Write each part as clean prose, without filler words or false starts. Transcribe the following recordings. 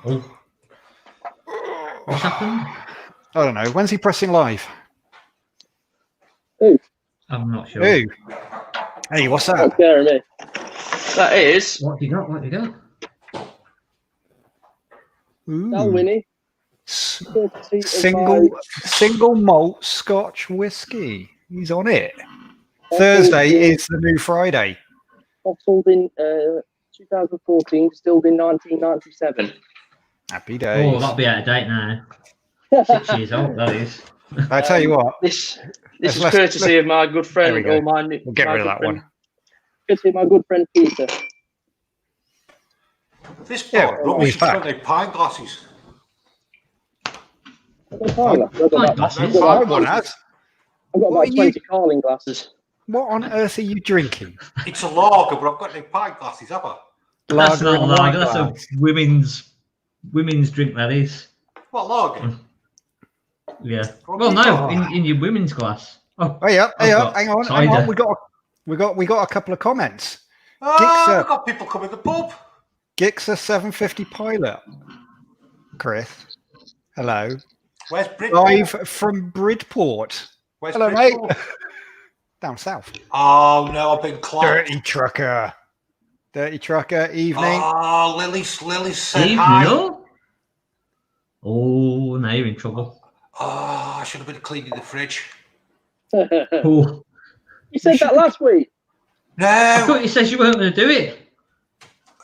Oh. What's happened? I don't know. When's he pressing live? Who? I'm not sure. Who? Hey, what's that? Not scaring me. That is. What you got? What you got? That Winnie. Single malt Scotch whiskey. He's on it. Thursday is the new Friday. Bottled in 2014, distilled in 1997. Happy days. Oh, that'll be out of date now. 6 years old, that is. I tell you what. This is courtesy of my good friend. We'll get rid of that one. Courtesy of my good friend Peter. This part rubbish. It's got no pint glasses. I've got about 20 Carling glasses. What on earth are you drinking? It's a lager, but I've got no pint glasses, have I? That's not a lager. That's a women's drink. That is. What lager? Yeah. Well, no, in your women's glass. Oh yeah. Hang on. We got a couple of comments. Oh, we've got people coming to the pub. Gixer 750 pilot. Chris. Hello. Where's Bridport? Live from Bridport. Where's Hello, Bridport? mate. Down south. Oh no, I've been clocked. Dirty trucker. Evening. Oh, Lily's said hi. Oh, now you're in trouble. Oh, I should have been cleaning the fridge. Oh. You said that last week. No. I thought you said you weren't going to do it.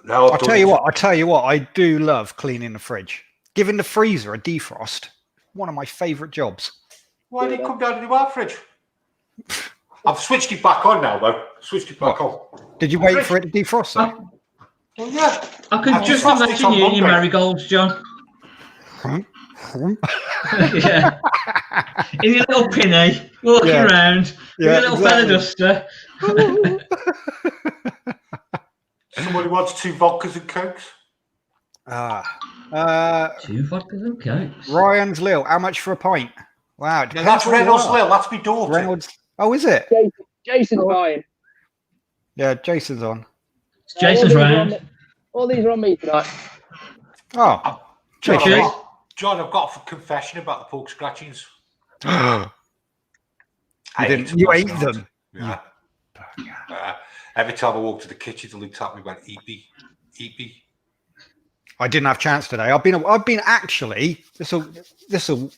No, I'll tell you what. I do love cleaning the fridge. Giving the freezer a defrost. One of my favourite jobs. Why did you come down to the bar fridge? I've switched it back on now, though. Switched it back on. Did you wait for it to defrost, though? Well, yeah. I could just imagine you in your marigolds, John. Yeah. In your little pinny, walking around, with a little feather duster. Somebody wants 2 vodkas and cokes? 2 vodkas and cokes. Ryan's Lil, how much for a pint? Wow. No, that's Reynolds Lil. That's my daughter. Reynolds. Oh, is it? Jason's buying. Yeah, Jason's on. Jason's round. All these are on me tonight. Oh, John, I've got a confession about the pork scratchings. You ate them. Yeah. Every time I walked to the kitchen, the looked at me, went, "Eat me." I didn't have a chance today. I've been actually. This will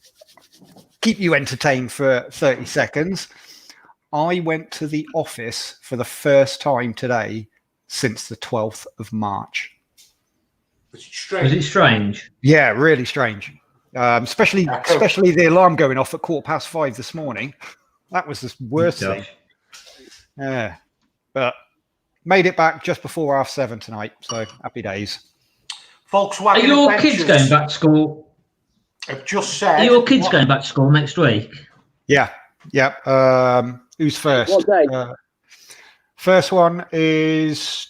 keep you entertained for 30 seconds. I went to the office for the first time today since the 12th of March. Was it strange? Was it strange? Yeah, really strange. Especially the alarm going off at 5:15 this morning. That was the worst thing. Yeah, but made it back just before 7:30 tonight. So happy days. Volkswagen. Are your kids going back to school? I've just said. Are your kids going back to school next week? Yeah. Who's first? What day? First one is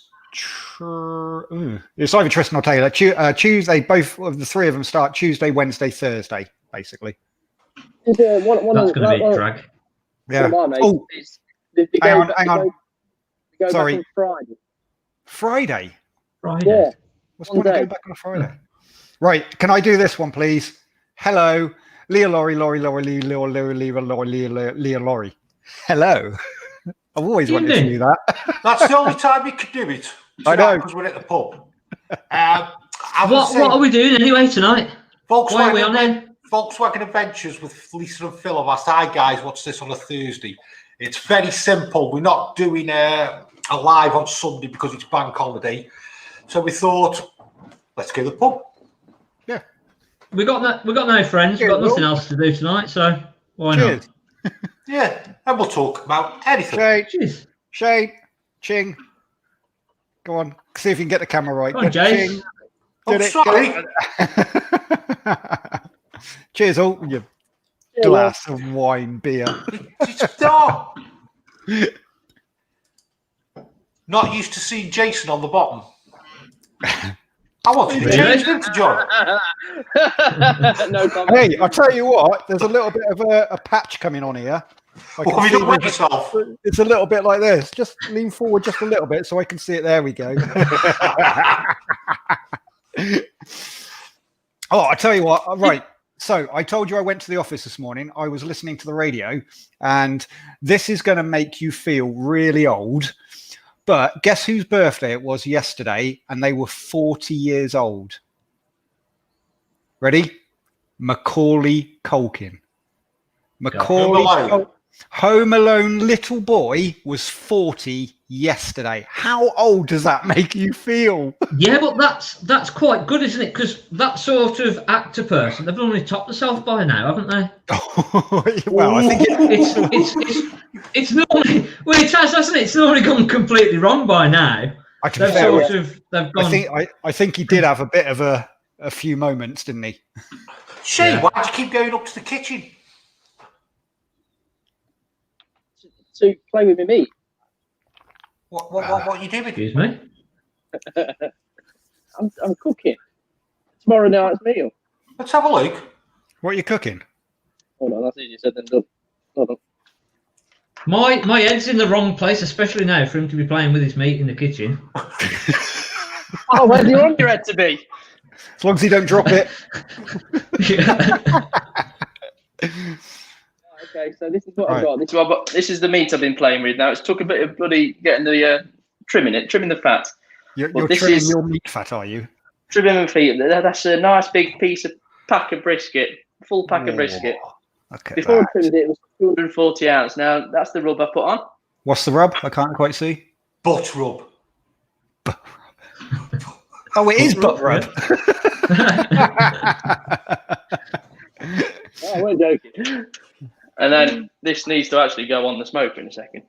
it's either Tristan or Taylor. Tuesday. Both of the 3 of them start Tuesday, Wednesday, Thursday, basically. That's going to be a drag. Yeah. Hang on. Sorry. Friday. Yeah. What's the point of going back on a Friday? Right. Can I do this one, please? Hello, Leah Laurie. Hello. I've always wanted to do that. That's the only time you could do it. I know. Because we're at the pub. What are we doing anyway tonight? Why are we on then? Volkswagen Adventures with Lisa and Phil have asked, "Hi guys, what's this on a Thursday?" It's very simple. We're not doing a live on Sunday because it's bank holiday. So we thought, let's go to the pub. Yeah. We got no friends. We've got nothing else to do tonight, so why not? Yeah, and we'll talk about anything. Shane, Ching. Go on, see if you can get the camera right. Go on, Jace. Sorry. Cheers, all. You glass of wine, beer. Stop. Not used to seeing Jason on the bottom. I want to change into John. No comment. Hey, I'll tell you what, there's a little bit of a patch coming on here. What have you done with yourself? It's a little bit like this. Just lean forward just a little bit so I can see it. There we go. Oh, I tell you what. Right. So I told you I went to the office this morning. I was listening to the radio, and this is going to make you feel really old. But guess whose birthday it was yesterday? And they were 40 years old. Ready? Macaulay Culkin. Home Alone little boy was 40 yesterday. How old does that make you feel? Yeah, but that's quite good, isn't it? Because that sort of actor person, they've normally topped themselves by now, haven't they? Well, I think it's normally, well, it has, hasn't it? It's normally gone completely wrong by now. They've gone. I think he did have a bit of a few moments, didn't he? Shane, why'd you keep going up to the kitchen? To play with my meat. What are you doing? Excuse me? I'm cooking. Tomorrow night's meal. Let's have a look. What are you cooking? Hold on, that's easier said than done. Hold on. My head's in the wrong place, especially now for him to be playing with his meat in the kitchen. Oh, where do you want your head to be? As long as you don't drop it. Okay, so this is what I've got. This is the meat I've been playing with now. It's took a bit of bloody getting the trimming the fat. You're trimming your meat fat, are you? Trimming the feet. That's a nice big pack of brisket, full pack of brisket. Okay. Before I trimmed it was 240 ounce. Now that's the rub I put on. What's the rub? I can't quite see. Butt rub. Oh, it is butt rub. Oh, I weren't joking. And then this needs to actually go on the smoker in a second.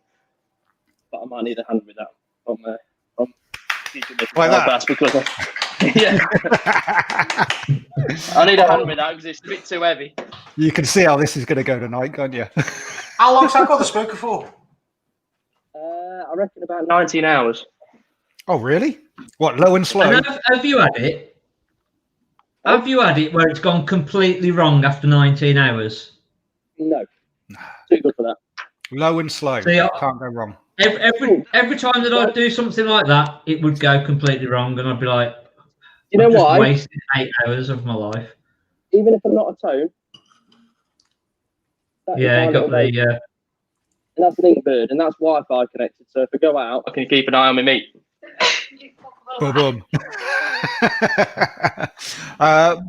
But I might need a hand with that from like that. Because I need a hand with that because it's a bit too heavy. You can see how this is going to go tonight, can't you? How long's that got the smoker for? I reckon about 19 hours. Oh, really? What, low and slow? And have you had it? Have you had it where it's gone completely wrong after 19 hours? No. Too good for that. Low and slow. See, can't go wrong. Every time that I'd do something like that, it would go completely wrong, and I'd be like, you know why? Wasted 8 hours of my life. Even if I'm not a tone. Yeah, you got the. And that's an Inkbird, and that's Wi-Fi connected. So if I go out, I can keep an eye on my meat. Boom.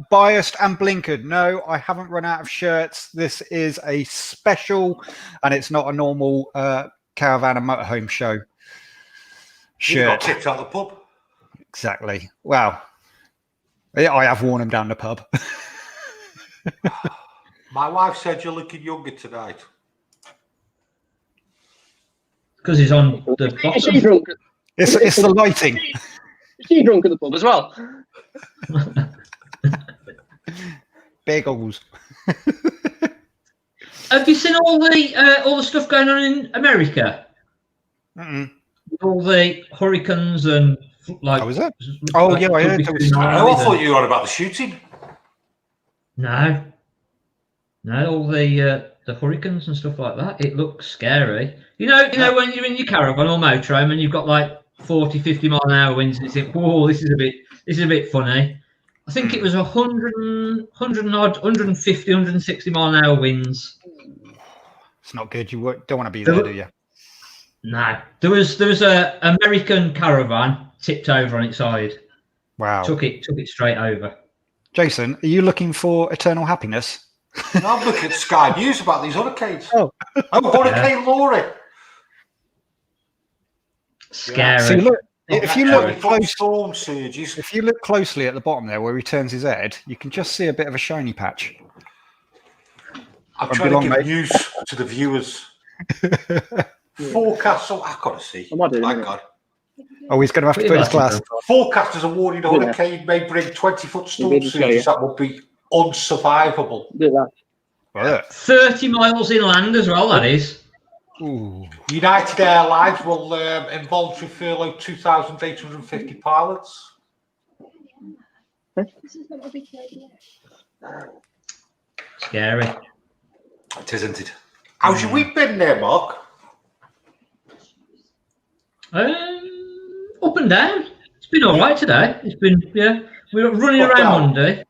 Biased and blinkered. No, I haven't run out of shirts. This is a special, and it's not a normal Caravan and Motorhome show shirt. You got kicked out of the pub. Exactly. Wow. I have worn them down the pub. My wife said you're looking younger tonight. Because he's on the bottom. Is she drunk? It's the lighting. Is she drunk at the pub as well? Bagels. Have you seen all the stuff going on in America? All the hurricanes and like. Oh, is it? Oh, yeah, I heard. I thought you were on about the shooting. No, all the hurricanes and stuff like that. It looks scary. You know when you're in your caravan or motorhome and you've got like 40, 50 mile an hour winds, and you think, whoa, this is a bit funny. I think it was 150, 160 mile an hour winds. It's not good. You don't want to be there, do you? No. There was a American Caravan tipped over on its side. Wow. Took it straight over. Jason, are you looking for eternal happiness? No, I'm looking at Sky News about these hurricanes. Oh, Hurricane Laurie. Scary. So look, if you look closely at the bottom there where he turns his head, you can just see a bit of a shiny patch. I'm trying to give news to the viewers. Forecast. I gotta see. My God. Oh, he's going to have to put his glasses on. Forecasters are warning a hurricane may bring 20-foot storm surges that would be unsurvivable. 30 miles inland as well, that is. Ooh. United Airlines will involuntarily furlough 2,850 pilots. Scary. It isn't it? How's your week been there, Mark? Up and down. It's been all right today. It's been, we were running around Monday.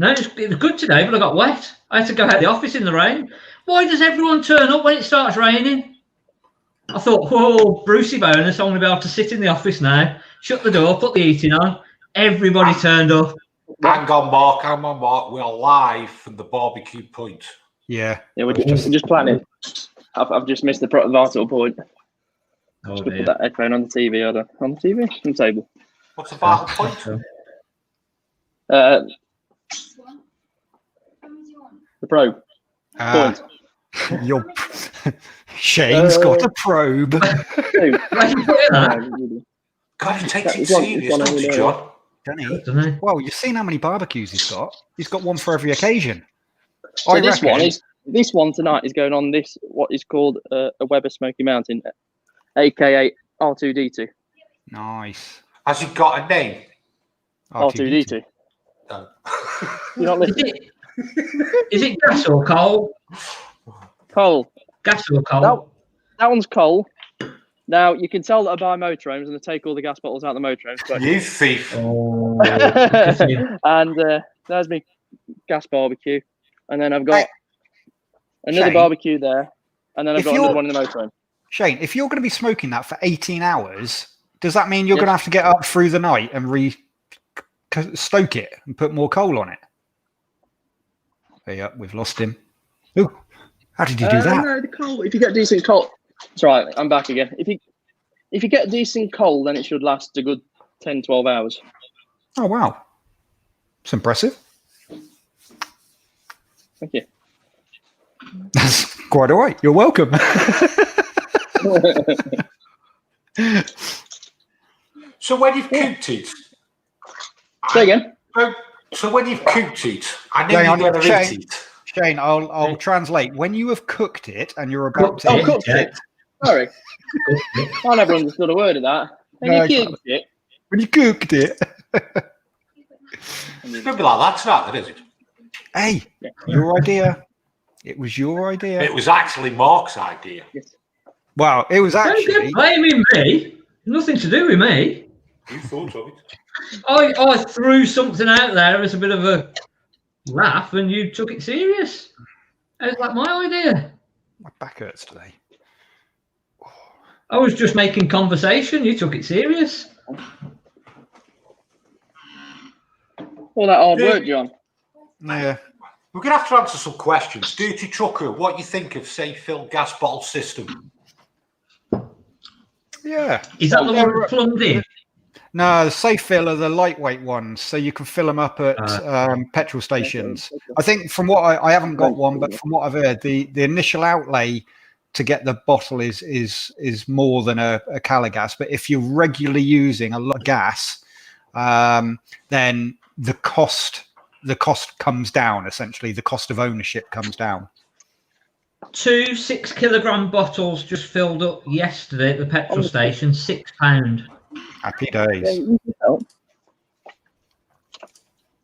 No, it was good today, but I got wet. I had to go out of the office in the rain. Why does everyone turn up when it starts raining? I thought, whoa, Brucey bonus, I'm going to be able to sit in the office now, shut the door, put the heating on. Everybody turned up. Hang on, Mark. We're live from the barbecue point. Yeah. Yeah, we're just planning. I've just missed the vital point. Oh, Just put that headphone on the TV, on the table. What's the vital point? The probe. Point. Your Shane's got a probe. God, he takes it serious, doesn't he, John? Doesn't he? Well, you've seen how many barbecues he's got. He's got one for every occasion. So this one tonight is going on this what is called a Weber Smoky Mountain, aka R2D2. Nice. Has he got a name? R2D2. No. You're not listening. Is it gas or coal? Coal. Gas or coal? That one's coal. Now you can tell that I buy motorhomes and I take all the gas bottles out of the motorhomes. But... You thief. Oh, and there's me gas barbecue, and then I've got another Shane, barbecue there, and then I've got another one in the motorhome. Shane, if you're going to be smoking that for 18 hours, does that mean you're going to have to get up through the night and stoke it and put more coal on it? Yeah, we've lost him. Ooh, how did you do that? No, the coal. If you get decent coal, it's right. I'm back again. If you get decent coal, then it should last a good 10, 12 hours. Oh wow, it's impressive. Thank you. That's quite all right. You're welcome. So when you've cooked it, say again. So when you've cooked it, I know you're going to eat it. Shane, I'll translate. When you have cooked it and you're about to cooked it. Sorry, I never understood a word of that. When you cooked it. When you cooked it. It's going to be like that tonight, is it? Hey, your idea. It was your idea. It was actually Mark's idea. Yes. Wow, it was actually. Don't get blaming me. Nothing to do with me. You thought of it. I threw something out there as a bit of a laugh, and you took it serious. It was like my idea. My back hurts today. I was just making conversation. You took it serious. All that hard work, John. Yeah. We're going to have to answer some questions. Dirty Trucker, what do you think of safe fill gas bottle system? Yeah. Is that the one plumbed in? No, the safe fill are the lightweight ones, so you can fill them up at petrol stations. I think from what I haven't got one, but from what I've heard, the initial outlay to get the bottle is more than a Calagas. But if you're regularly using a lot of gas, then the cost comes down. Essentially, the cost of ownership comes down. 2 6-kilogram bottles just filled up yesterday at the petrol station. £6. Happy days.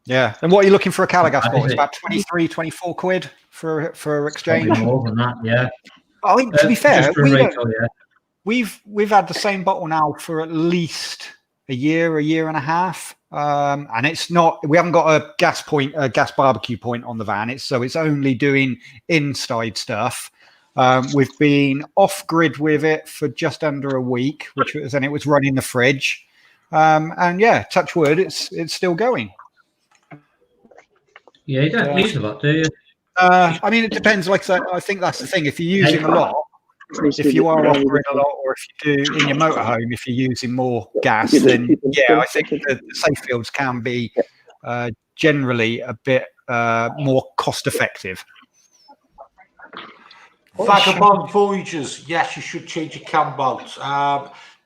Yeah. And what are you looking for a Calagas bottle? It's about 23, 24 quid for exchange. Probably more than that, yeah. I think, to be fair, retail, we've had the same bottle now for at least a year and a half. And it's not, we haven't got a gas barbecue point on the van. It's only doing inside stuff. We've been off grid with it for just under a week, and it was running the fridge. And yeah, touch wood, it's still going. Yeah, you don't use a lot, do you? I mean, it depends. Like I think that's the thing. If you're using a lot, if you are off grid a lot, or if you do in your motorhome, if you're using more gas, then yeah, I think the safe fields can be generally a bit more cost effective. Vagabond Voyagers, yes, you should change your cam belt.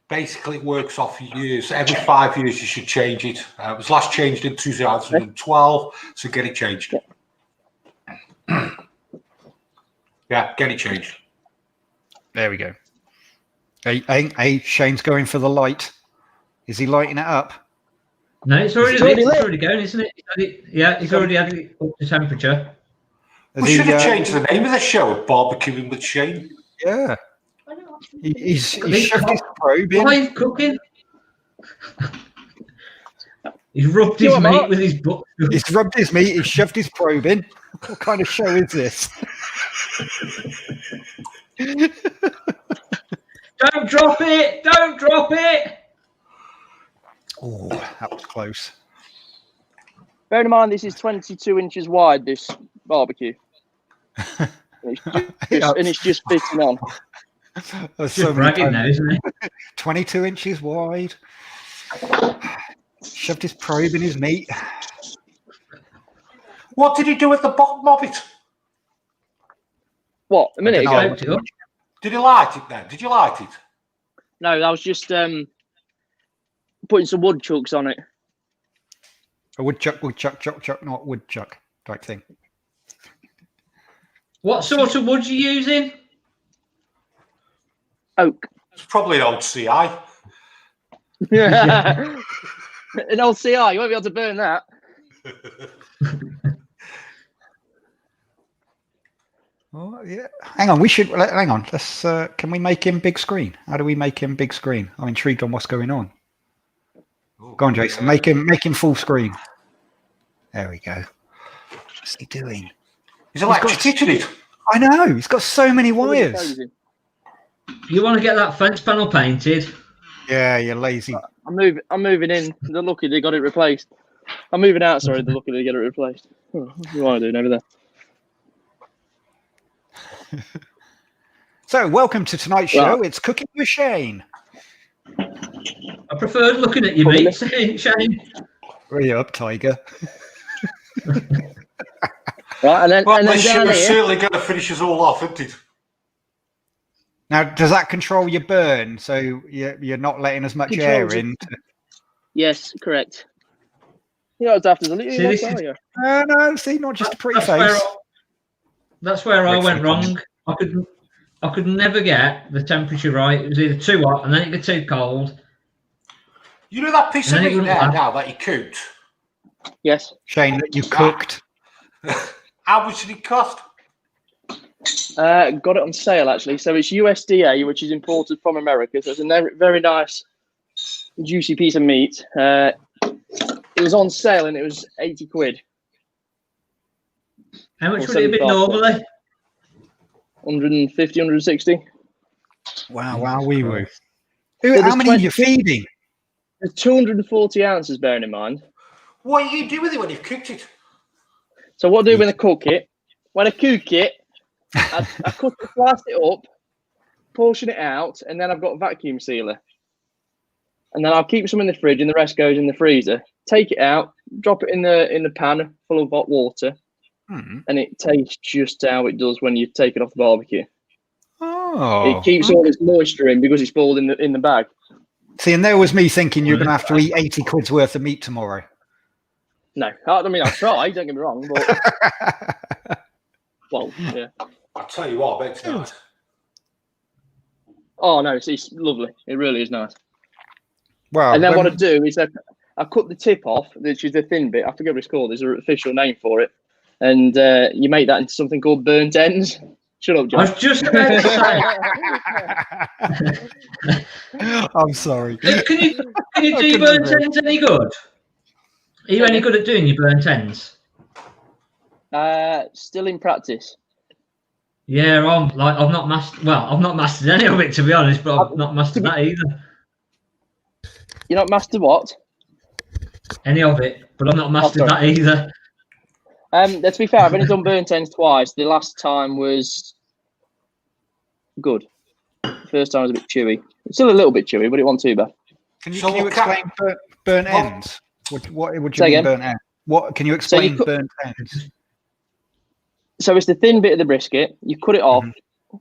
Basically, it works off years. Every 5 years, you should change it. It was last changed in 2012, so get it changed. Yeah, get it changed. There we go. Hey, Shane's going for the light. Is he lighting it up? No, it's already going, isn't it? He's already had it up to temperature. We should have changed the name of the show, Barbecuing with Shane. Yeah. He's shoved his probe in. Live cooking. He's rubbed Do you his know what, meat Mark? with his butt. He's rubbed his meat. He's shoved his probe in. What kind of show is this? Don't drop it! Don't drop it! Oh, that was close. Bear in mind, this is 22 inches wide, this barbecue. And it's just fitting on. There's Just bragging now, isn't it? 22 inches wide. Shoved his probe in his meat. What did he do at the bottom of it? What, a minute I ago? don't know. Did he light it then? Did you light it? No, I was just putting some woodchucks on it. A woodchuck, not woodchuck type thing. What sort of wood you using? Oak. It's probably an old CI. An old CI, you won't be able to burn that. Oh, yeah. Hang on, we should. Hang on. Let's. Can we make him big screen? How do we make him big screen? I'm intrigued on what's going on. Go on, Jason. Make him full screen. There we go. What's he doing? He's electrocuted it. I know. He's got so many wires. You want to get that fence panel painted? Yeah, you're lazy. I'm moving in. They're lucky they got it replaced. I'm moving out. Sorry, they're lucky they get it replaced. What am I doing over there? So, welcome to tonight's show. It's Cooking with Shane. I preferred looking at your meat, Shane. Hurry up, Tiger. Right, and then Well, down this shit was here. certainly going to finish us all off, isn't it? Now, does that control your burn? So you're not letting as much air in? Yes, correct. You know, it's after the See, this is- No, see, not just a pretty face. That's where I went wrong. I could never get the temperature right. It was either too hot and then it got too cold. You know that piece of And then meat it there wouldn't now that you cooked? Yes. Shane, that you cooked. How much did it cost? Got it on sale actually. So it's USDA, which is imported from America. So it's a very nice, juicy piece of meat. It was on sale and it was 80 quid. How much Or would it have been 75. normally? 150, 160. Wow, wee woo. Well, How many are 20 you feeding? There's 240 ounces, bearing in mind. What do you do with it when you've cooked it? So what I do when I cook it? When I cook it, I slice it up, portion it out, and then I've got a vacuum sealer. And then I'll keep some in the fridge, and the rest goes in the freezer. Take it out, drop it in the pan full of hot water, and it tastes just how it does when you take it off the barbecue. Oh, It keeps all its moisture in because it's boiled in the bag. See, and there was me thinking you're going to have to eat 80 quid's worth of meat tomorrow. No, I mean I'll try. Don't get me wrong, but well, yeah. I'll tell you what, I bet it's nice. Oh no, it's lovely. It really is nice. Well, And then what I do is I cut the tip off, which is the thin bit. I forget what it's called. There's an official name for it, and you make that into something called burnt ends. Shut up, I John. was just about to say. I'm sorry. Can you do your burnt ends any good? Are you any good at doing your burnt ends? Still in practice. Yeah, I've not mastered any of it, to be honest, but I've not mastered that either. You're not master what? Any of it, but I've not mastered that either. To be fair, I've only done burnt ends twice. The last time was good. The first time was a bit chewy. It's still a little bit chewy, but it wasn't too bad. Can you explain burnt ends? What would you Say mean again? burnt ends? What can you explain burnt ends? So it's the thin bit of the brisket. You cut it off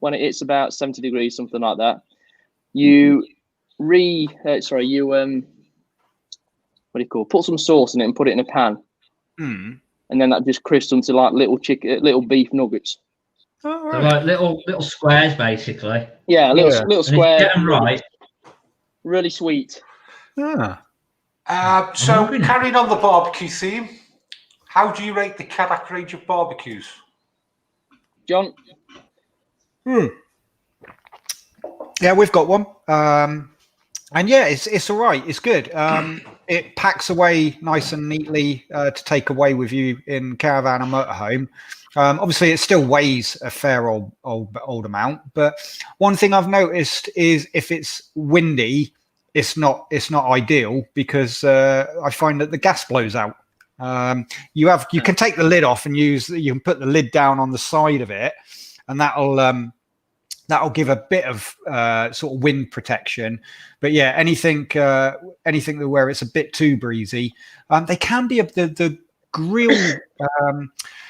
when it hits about 70 degrees, something like that. You what do you call? Put some sauce in it and put it in a pan, and then that just crisps into like little beef nuggets. Oh, They're right. like little squares, basically. Yeah, little And if you square. get them right. Really sweet. Ah. So carrying on the barbecue theme, how do you rate the Caravan range of barbecues? John? Yeah, we've got one. And yeah, it's all right. It's good. It packs away nice and neatly to take away with you in caravan and motorhome. Obviously, it still weighs a fair old amount. But one thing I've noticed is if it's windy, it's not ideal because I find that the gas blows out. You can take the lid off and you can put the lid down on the side of it, and that'll give a bit of sort of wind protection. But yeah, anything where it's a bit too breezy, they can be the grill,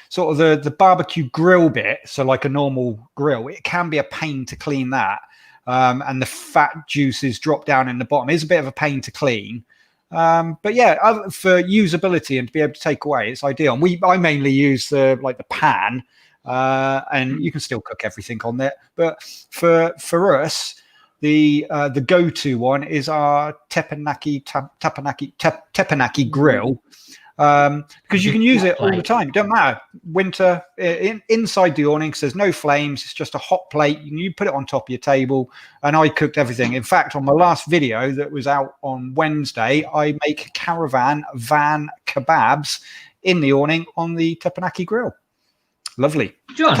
sort of the barbecue grill bit. So like a normal grill, it can be a pain to clean that. And the fat juices drop down in the bottom. It's a bit of a pain to clean. But yeah, for usability and to be able to take away, it's ideal. And I mainly use the pan. And you can still cook everything on there, but for us, the go-to one is our teppanyaki grill, because you can use it all the time. It doesn't matter. Winter, inside the awning, 'cause there's no flames. It's just a hot plate. You put it on top of your table, and I cooked everything. In fact, on my last video that was out on Wednesday, I make caravan van kebabs in the awning on the teppanyaki grill. Lovely. John,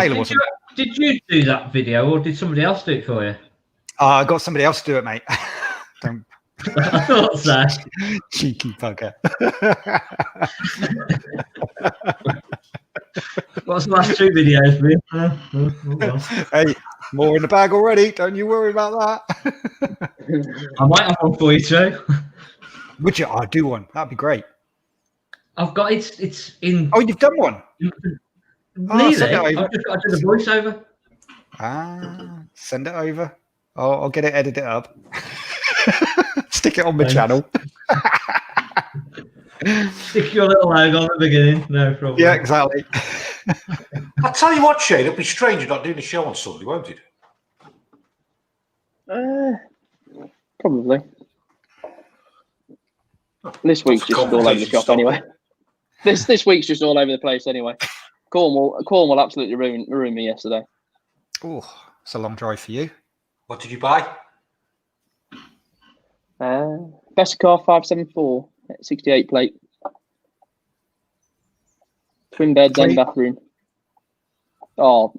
did you do that video or did somebody else do it for you? I got somebody else to do it, mate. Don't. I thought so. Cheeky bugger. What's the last 2 videos with? Hey, more in the bag already. Don't you worry about that. I might have one for you too. Would you? I'll do one. That'd be great. I've got it's in. Oh, you've done one. Nearly. I've just got to do the voiceover. Send it over. I'll get it edited up. Stick it on my channel. Stick your little logo on the beginning. No problem. Yeah, exactly. I'll tell you what, Shane, it'll be strange you're not doing a show on Sunday, won't it? Probably. This week's just all over the shop anyway. This week's just all over the place anyway. Cornwall absolutely ruined me yesterday. Oh, it's a long drive for you. What did you buy? Best car 574, 68 plate. Twin beds and bathroom. Oh,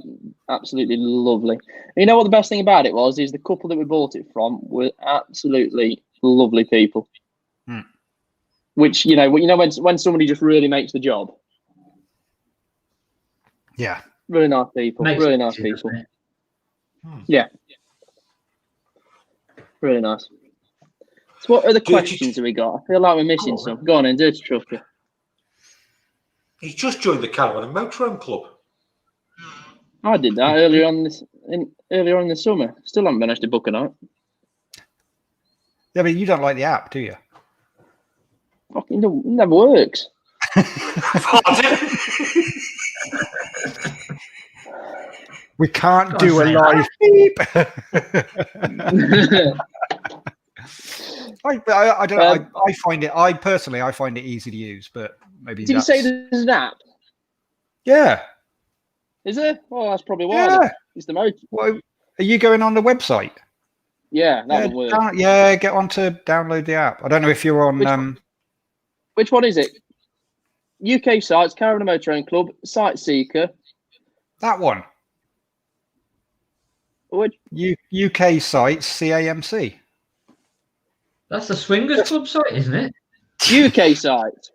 absolutely lovely. And you know what the best thing about it was? Is the couple that we bought it from were absolutely lovely people. Which, you know when somebody just really makes the job. Yeah. Really nice people. Really nice people. Yeah. Really nice. So what other questions have we got? I feel like we're missing some. Go on and Dirty Trucker. He's just joined the Caravan and Motorhome Club. I did that earlier on in the summer. Still haven't managed to book a night. Yeah, but you don't like the app, do you? Fucking it never works. We can't do a live beep. I don't know. I find it. I personally find it easy to use, but maybe. Did you say there's an app? Yeah. Is there? Well, that's probably why. Yeah. It's the most. Well, are you going on the website? Yeah, that would work. Get on to download the app. I don't know if you're on. Which one is it? UK sites, Caravan and Motorhome Club, Site Seeker. That one. Which? UK sites, CAMC. That's the Swingers Club site, isn't it? UK site.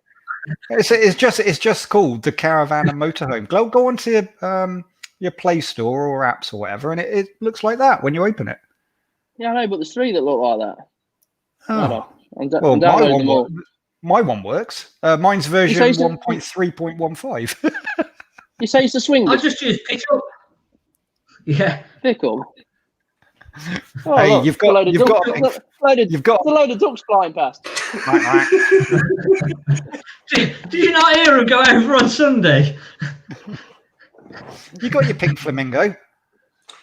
It's just called the Caravan and Motorhome. Go onto your Play Store or apps or whatever, and it looks like that when you open it. Yeah, I know, but there's 3 that look like that. Oh, I'm downloading them all. My one works. Mine's version 1.3.15. You say it's the Swingers? I just use Pickup. Yeah. Pickup. Oh, Hey, look, you've got a load of ducks flying past. Did you not hear him go over on Sunday? You got your pink flamingo.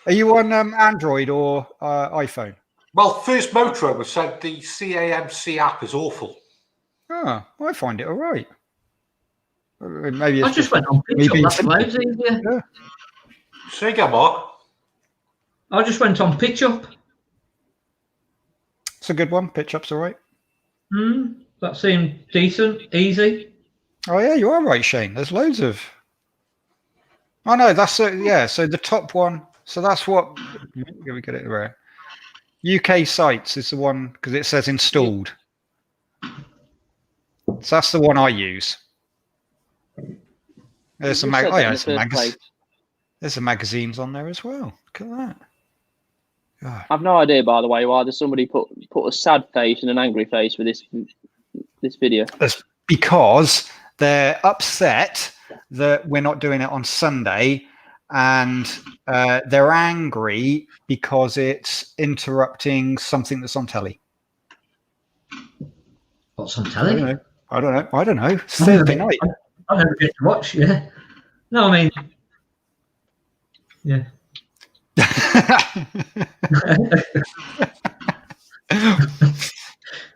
Are you on Android or iPhone? Well, First Motorhome have said the CAMC app is awful. Oh, I find it all right. Maybe I just went on Pickup. That's loads easier. Yeah. Say again, Mark. I just went on Pitch Up. It's a good one. Pitch up's all right. That seemed decent, easy. Oh yeah, you are right, Shane. There's loads of. Oh no, that's yeah. So the top one. So that's what. Let me get it right. UK sites is the one because it says installed. So that's the one I use. There's some There's some magazines on there as well. Look at that. God. I've no idea, by the way, why does somebody put a sad face and an angry face with this video? That's because they're upset that we're not doing it on Sunday, and they're angry because it's interrupting something that's on telly. What's on telly? I don't know. It's Thursday night. I never get to watch. Yeah. No, I mean, yeah.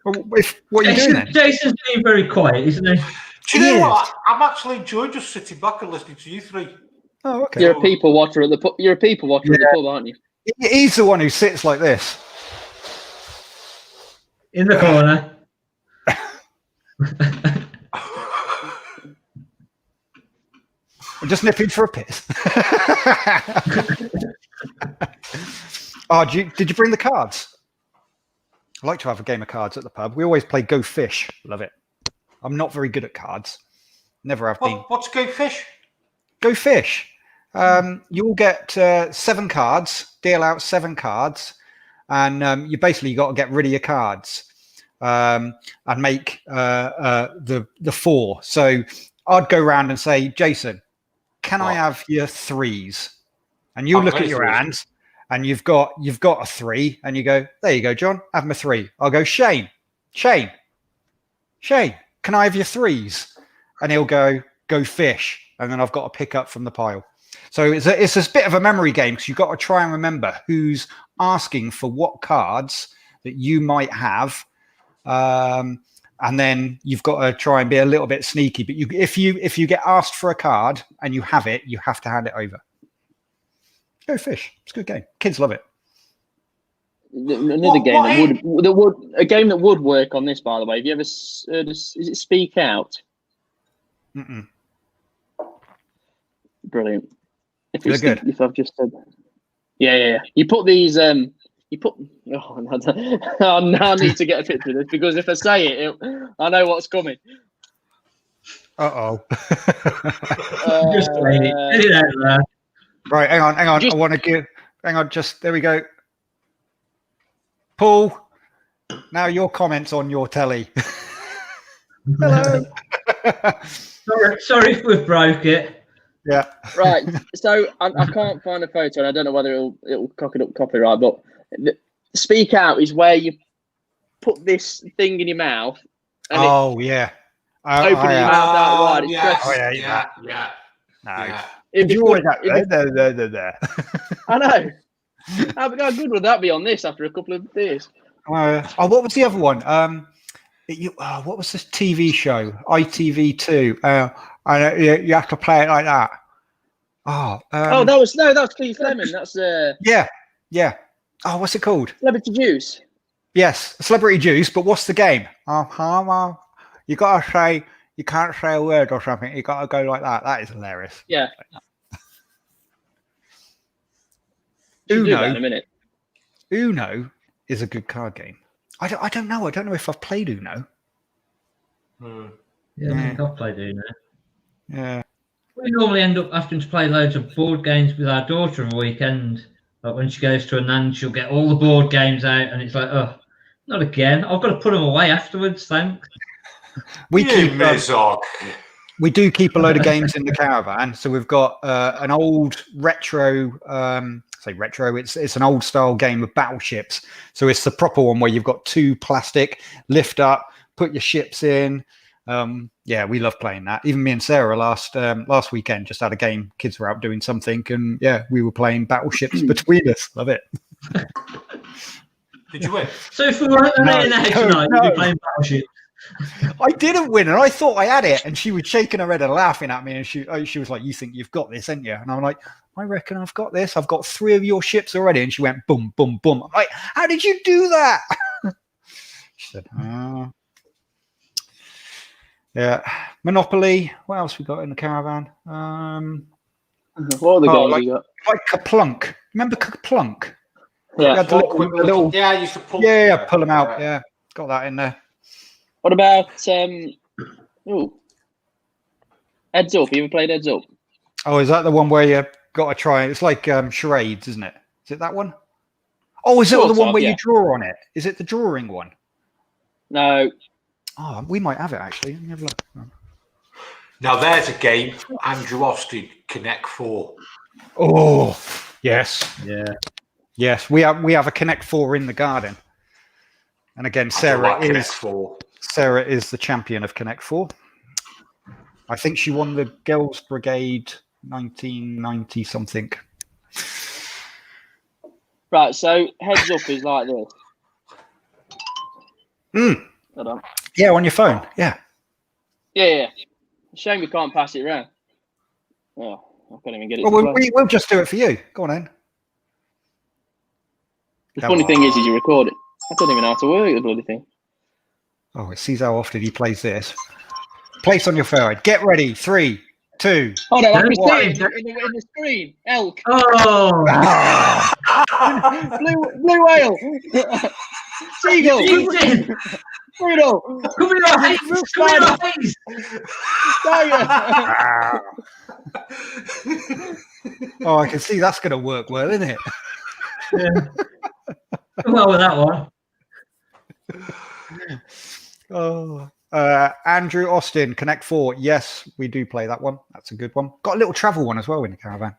What are you doing then? Jason's being very quiet, isn't he? Do you know what? I'm actually enjoying just sitting back and listening to you three. Oh, okay. You're a people watcher at the pub. You're a people watcher at the pub, aren't you? He's the one who sits like this in the corner. I'm just nipping for a piss. Oh, did you bring the cards? I like to have a game of cards at the pub. We always play Go Fish. Love it. I'm not very good at cards. Never have been. What's Go Fish? Go Fish. You'll get 7 cards, deal out 7 cards, and you basically got to get rid of your cards and make the 4. So I'd go around and say, Jason, can I have your 3s? And you look at your hands, and you've got a 3, and you go, there you go, John, have my 3. I'll go, Shane, can I have your 3s? And he'll go Fish, and then I've got to pick up from the pile. So it's a bit of a memory game because you've got to try and remember who's asking for what cards that you might have. And then you've got to try and be a little bit sneaky. But if you get asked for a card and you have it, you have to hand it over. Go Fish. It's a good game. Kids love it. Another game that would work on this, by the way. Have you ever heard of, is it Speak Out? Mm-mm. Brilliant. They're good. If I've just said, yeah. You put these. I need to get a picture of this because if I say it, I know what's coming. Uh-oh. Just wait. Right, hang on. I want to give. Hang on, just there we go. Paul, now your comments on your telly. Hello. Sorry if we've broke it. Yeah. Right. So I can't find a photo, and I don't know whether it'll cock it up copyright. But Speak Out is where you put this thing in your mouth. And oh yeah. Open your mouth out wide. Yeah. No. Yeah. Did you always there? I know. How good would that be on this after a couple of days? What was the other one? What was this TV show? ITV2. You have to play it like that. That was Keith Lemon. That's yeah. Oh, what's it called? Celebrity Juice. Yes, Celebrity Juice. But what's the game? You gotta say you can't say a word or something. You gotta go like that. That is hilarious. Yeah. Uno. In a minute. Uno is a good card game. I don't know. I don't know if I've played Uno. Yeah, I think I've played Uno. Yeah. We normally end up having to play loads of board games with our daughter on a weekend. Like when she goes to a nan, she'll get all the board games out, and it's like, oh, not again. I've got to put them away afterwards. Thanks. We do keep a load of games in the caravan. So we've got an old retro. Say retro. It's an old style game of battleships. So it's the proper one where you've got 2 plastic, lift up, put your ships in. Yeah, we love playing that. Even me and Sarah last weekend just had a game. Kids were out doing something, and yeah, we were playing battleships between us. Love it. Did you win? So if we weren't in the house tonight, we'd be playing battleships. I didn't win, and I thought I had it, and she was shaking her head and laughing at me, and she was like, "You think you've got this, ain't you?" And I'm like, "I reckon I've got this. I've got 3 of your ships already." And she went, "Boom, boom, boom." I'm like, "How did you do that?" She said, yeah. Monopoly. What else we got in the caravan? What other games like, you got? like Kaplunk. Remember Kaplunk? Yeah. You had the little, yeah, I used to pull. yeah, pull them out. Yeah, got that in there. What about Heads Up? You ever played Heads Up? Oh, is that the one where you got to try? It's like charades, isn't it? Is it that one? Oh, is it the one where you draw on it? Is it the drawing one? No. Oh, we might have it actually. Let me have a look. Now there's a game, Andrew Austin, Connect 4. Oh, yes. Yeah. Yes, we have a Connect 4 in the garden. And again, Sarah is the champion of Connect 4. I think she won the Girls Brigade 1990 something. Right, so Heads Up is like this. Hold on. Yeah, on your phone. Yeah. Yeah. Shame we can't pass it around. Oh, I can't even get it. Well, we'll just do it for you. Go on then. The funny thing is you record it. I don't even know how to work the bloody thing. Oh, it sees how often he plays this. Place on your phone. Get ready. 3, 2. Oh no, I can see it in the screen. Elk. Oh. blue whale. Seagull. Brutal. Come in your face. Come in your face. Oh, I can see that's going to work well, isn't it? Yeah. Well, with that one. Oh, Andrew Austin, Connect 4. Yes, we do play that one. That's a good one. Got a little travel one as well in the caravan.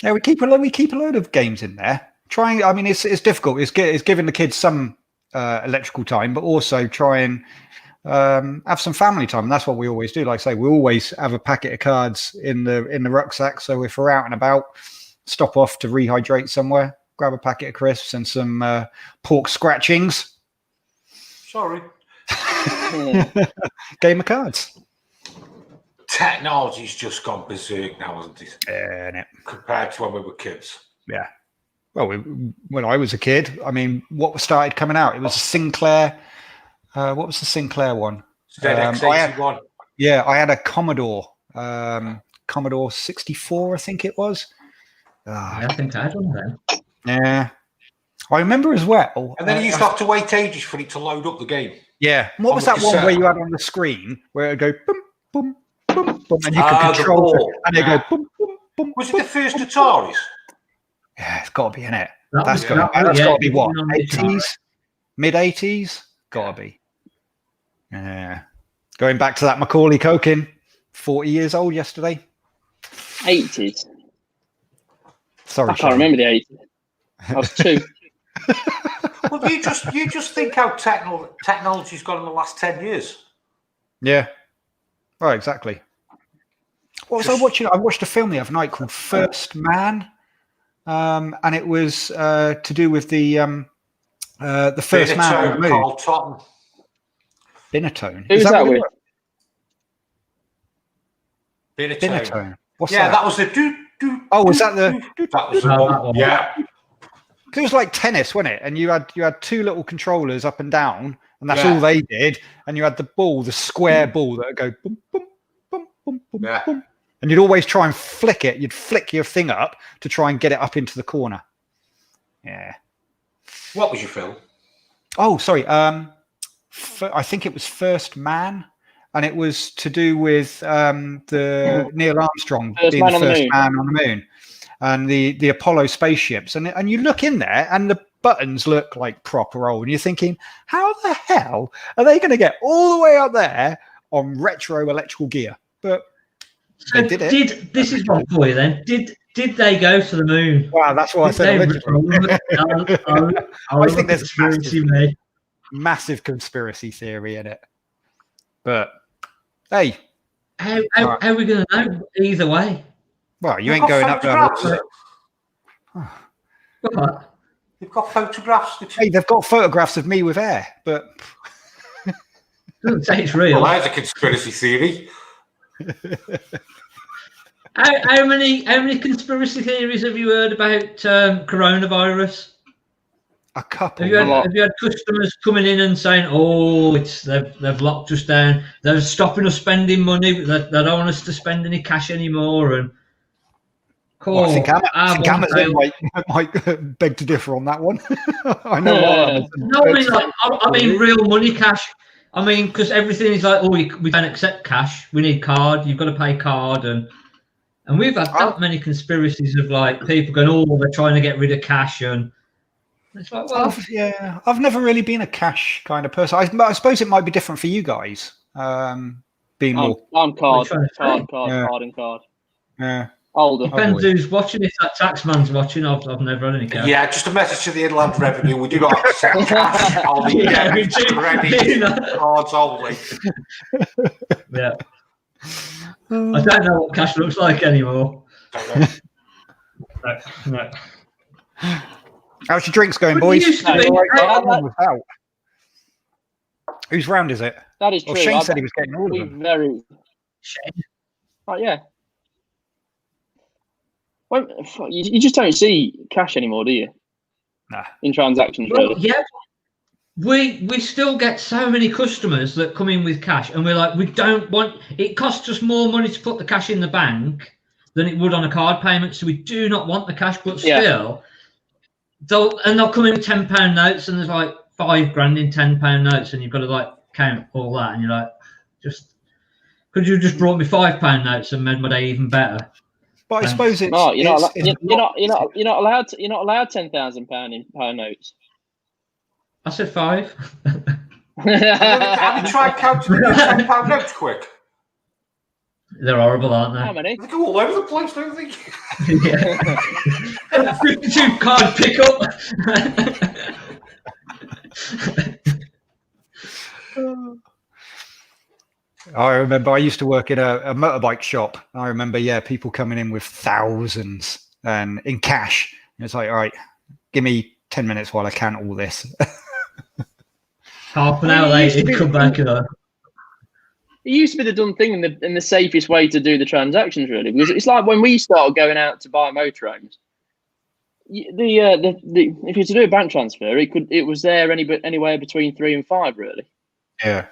Yeah, we keep a load of games in there. Trying. I mean, it's difficult. It's giving the kids some electrical time, but also try and have some family time. And that's what we always do. Like I say, we always have a packet of cards in the rucksack. So if we're out and about, stop off to rehydrate somewhere, grab a packet of crisps and some pork scratchings. Sorry. Game of cards. Technology's just gone berserk now, hasn't it? Yeah, compared to when we were kids. Yeah. Well, when I was a kid, I mean, what started coming out? It was a Sinclair. What was the Sinclair one? ZX81. I had a Commodore. Commodore 64, I think it was. I think I had one then. Yeah. I remember as well. And then you used to have to wait ages for it to load up the game. Yeah. And what was that one where you had on the screen where it would go boom, boom, boom, boom, and you could control it, and it go boom, boom, boom. Was it the first Ataris? Yeah, it's got to be in it. That's got to be what? 80s? Mid-80s? Got to be. Yeah. Going back to that Macaulay Culkin, 40 years old yesterday. 80s? Sorry, I can't remember the 80s. I was 2. Well, you just think how technology's gone in the last 10 years. Yeah. Right, exactly. What was I watching? I watched a film the other night called First Man. And it was to do with the first man on the moon. Binatone. Who's that with? Binatone. What's that? That was the do. Oh, was that the? That was the one. Yeah. It was like tennis, wasn't it? And you had 2 little controllers up and down, and that's all they did. And you had the ball, the square ball that would go boom, boom, boom, boom, boom, boom. And you'd always try and flick it. You'd flick your thing up to try and get it up into the corner. Yeah. What was your film? Oh, sorry. I think it was First Man, and it was to do with the Neil Armstrong being the first man on the moon, and the Apollo spaceships. And you look in there, and the buttons look like proper old, and you're thinking, how the hell are they going to get all the way up there on retro electrical gear? But so they did it. This is one for you then. Did they go to the moon? Wow, that's what I said originally. I think there's massive conspiracy theory in it. But hey, how are we going to know either way? Well, you ain't going up there. What? They've got photographs. Hey, they've got photographs of me with hair, but doesn't say it's real. Well, there's a conspiracy theory. How many conspiracy theories have you heard about coronavirus? A couple. Have you had customers coming in and saying, "Oh, they've locked us down. They're stopping us spending money. They don't want us to spend any cash anymore." And well, I think Amazon might beg to differ on that one. I know. I mean real money cash. I mean, because everything is like, "Oh, we don't accept cash. We need card. You've got to pay card." And we've had that many conspiracies of like people going, "Oh, they're trying to get rid of cash." And it's like, well, I've never really been a cash kind of person. I suppose it might be different for you guys. Being more, I'm card. Yeah. Older. Depends who's watching. If that taxman's watching, I've never had any cash. Yeah, just a message to the Inland Revenue. We do not accept cash. Only credit cards only. Yeah. I don't know what cash looks like anymore. No. How's your drinks going, boys? Whose round is it? That is true. Shane said he was getting all of them. Shane. Oh, yeah. Well, you just don't see cash anymore, do you? Nah. In transactions, well, really. Yeah. We still get so many customers that come in with cash, and we're like, we don't want. It costs us more money to put the cash in the bank than it would on a card payment, so we do not want the cash. But still, they'll come in with £10 notes, and there's like £5,000 in £10 notes, and you've got to like count all that, and you're like, could you just brought me £5 notes and made my day even better? But I suppose it's no, you're not allowed £10,000 in pound notes. I said 5. Have you tried counting the £10 notes quick? They're horrible, aren't they? How many? They go all over the place, don't they? Yeah. 52 card pickup. I remember I used to work in a motorbike shop. I remember, people coming in with thousands and in cash. And it's like, all right, give me 10 minutes while I count all this. Half an hour later, you come back and it used to be the done thing and the safest way to do the transactions, really, because it's like when we started going out to buy motorhomes. If you to do a bank transfer, it was there anywhere between 3 and 5, really. Yeah.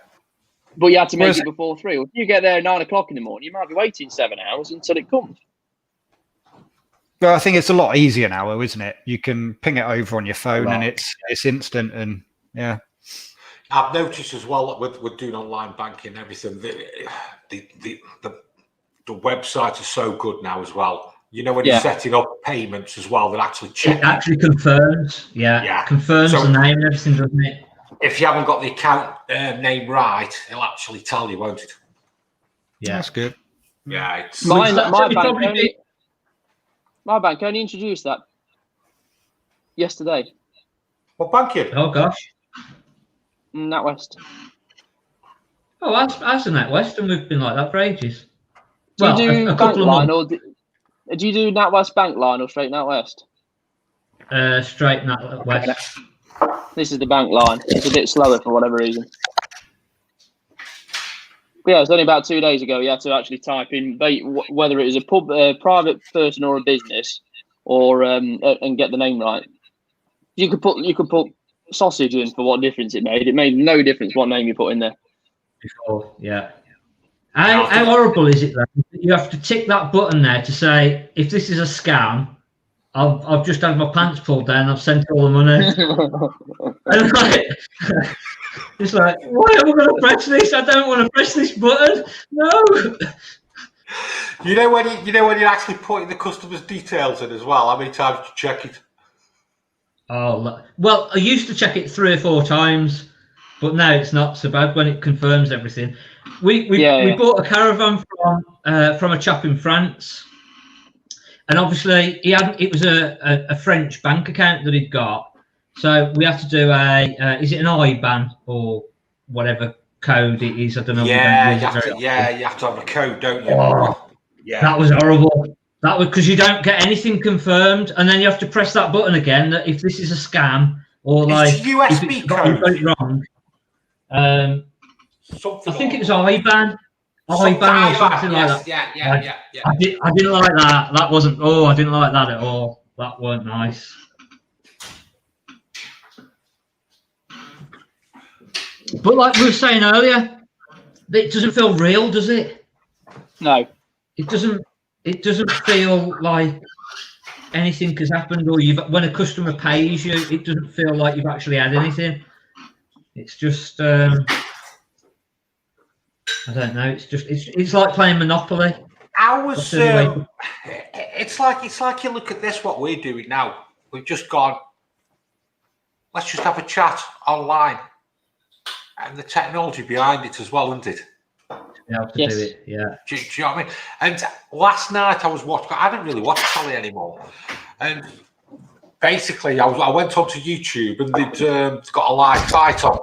But you had to make it before 3. If you get there at 9 o'clock in the morning, you might be waiting 7 hours until it comes. Well, I think it's a lot easier now, isn't it? You can ping it over on your phone and it's instant and yeah. I've noticed as well that with doing online banking and everything, the websites are so good now as well. You know, when you're setting up payments as well, they'll actually check. It actually confirms. Confirms the name and everything, doesn't it? If you haven't got the account name right, it'll actually tell you, won't it? Yeah, that's good. Yeah, it's my bank only introduced that yesterday. What banking? Oh gosh. NatWest. Oh, that's a NatWest, and we've been like that for ages. Do you do a couple Bankline of months. or do you do NatWest Bankline or straight NatWest? Straight NatWest. This is the bank line. It's a bit slower for whatever reason. But yeah, it was only about 2 days ago. You had to actually type in whether it was a private person or a business, or and get the name right. You could put sausage in for what difference it made. It made no difference what name you put in there. Before, yeah. How horrible is it then? You have to tick that button there to say, if this is a scam, I've just had my pants pulled down, I've sent all the money. And it's like, why am I going to press this? I don't want to press this button. No. You know when you're actually putting the customer's details in as well. How many times do you check it? Oh well, I used to check it 3 or 4 times, but now it's not so bad when it confirms everything. We bought a caravan from a chap in France. And obviously, it was a French bank account that he'd got. So we have to do is it an IBAN or whatever code it is? I don't know. You have to have a code, don't you? Oh, yeah. That was horrible. That was because you don't get anything confirmed, and then you have to press that button again. That if this is a scam or it's a USB code. You got it wrong. I think it was IBAN. IBAN or something like that. Yeah. I didn't like that. I didn't like that at all. That weren't nice. But like we were saying earlier, it doesn't feel real, does it? No. It doesn't. It doesn't feel like anything has happened, or when a customer pays you, it doesn't feel like you've actually had anything. It's just I don't know. It's like playing Monopoly. It's like you look at this. What we're doing now, we've just gone. Let's just have a chat online, and the technology behind it as well, isn't it? To do it, yeah. Do you know what I mean? And last night I was watching. I don't really watch telly anymore, and basically I went onto YouTube and they'd got a live fight on.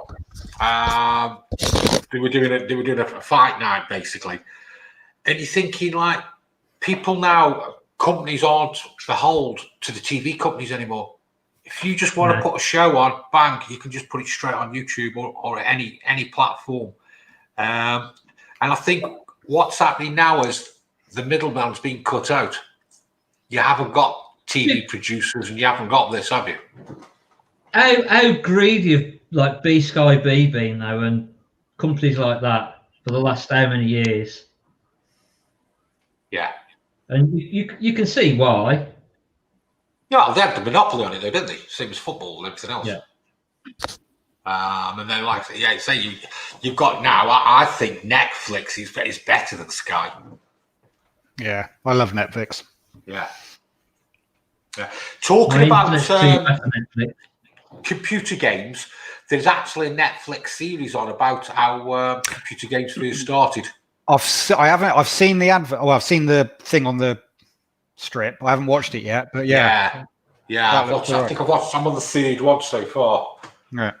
They were doing a fight night basically, and you're thinking like people now, companies aren't beholden to the TV companies anymore. If you just want to put a show on, bang, you can just put it straight on YouTube or any platform. And I think what's happening now is the middleman's been cut out. You haven't got TV producers and you haven't got this, have you? How greedy have like B Sky B been though, and companies like that for the last how many years? Yeah. And you can see why. Yeah, they had the monopoly on it though, didn't they? Same as football and everything else. Yeah. And then, like, yeah, say you've got now. I think Netflix is better than Sky. Yeah, I love Netflix. Yeah. Talking about computer games, there's actually a Netflix series on about how computer games first started. I've seen the advert. Oh, I've seen the thing on the strip. I haven't watched it yet, but yeah. I think I've watched some of the third one so far. Yeah.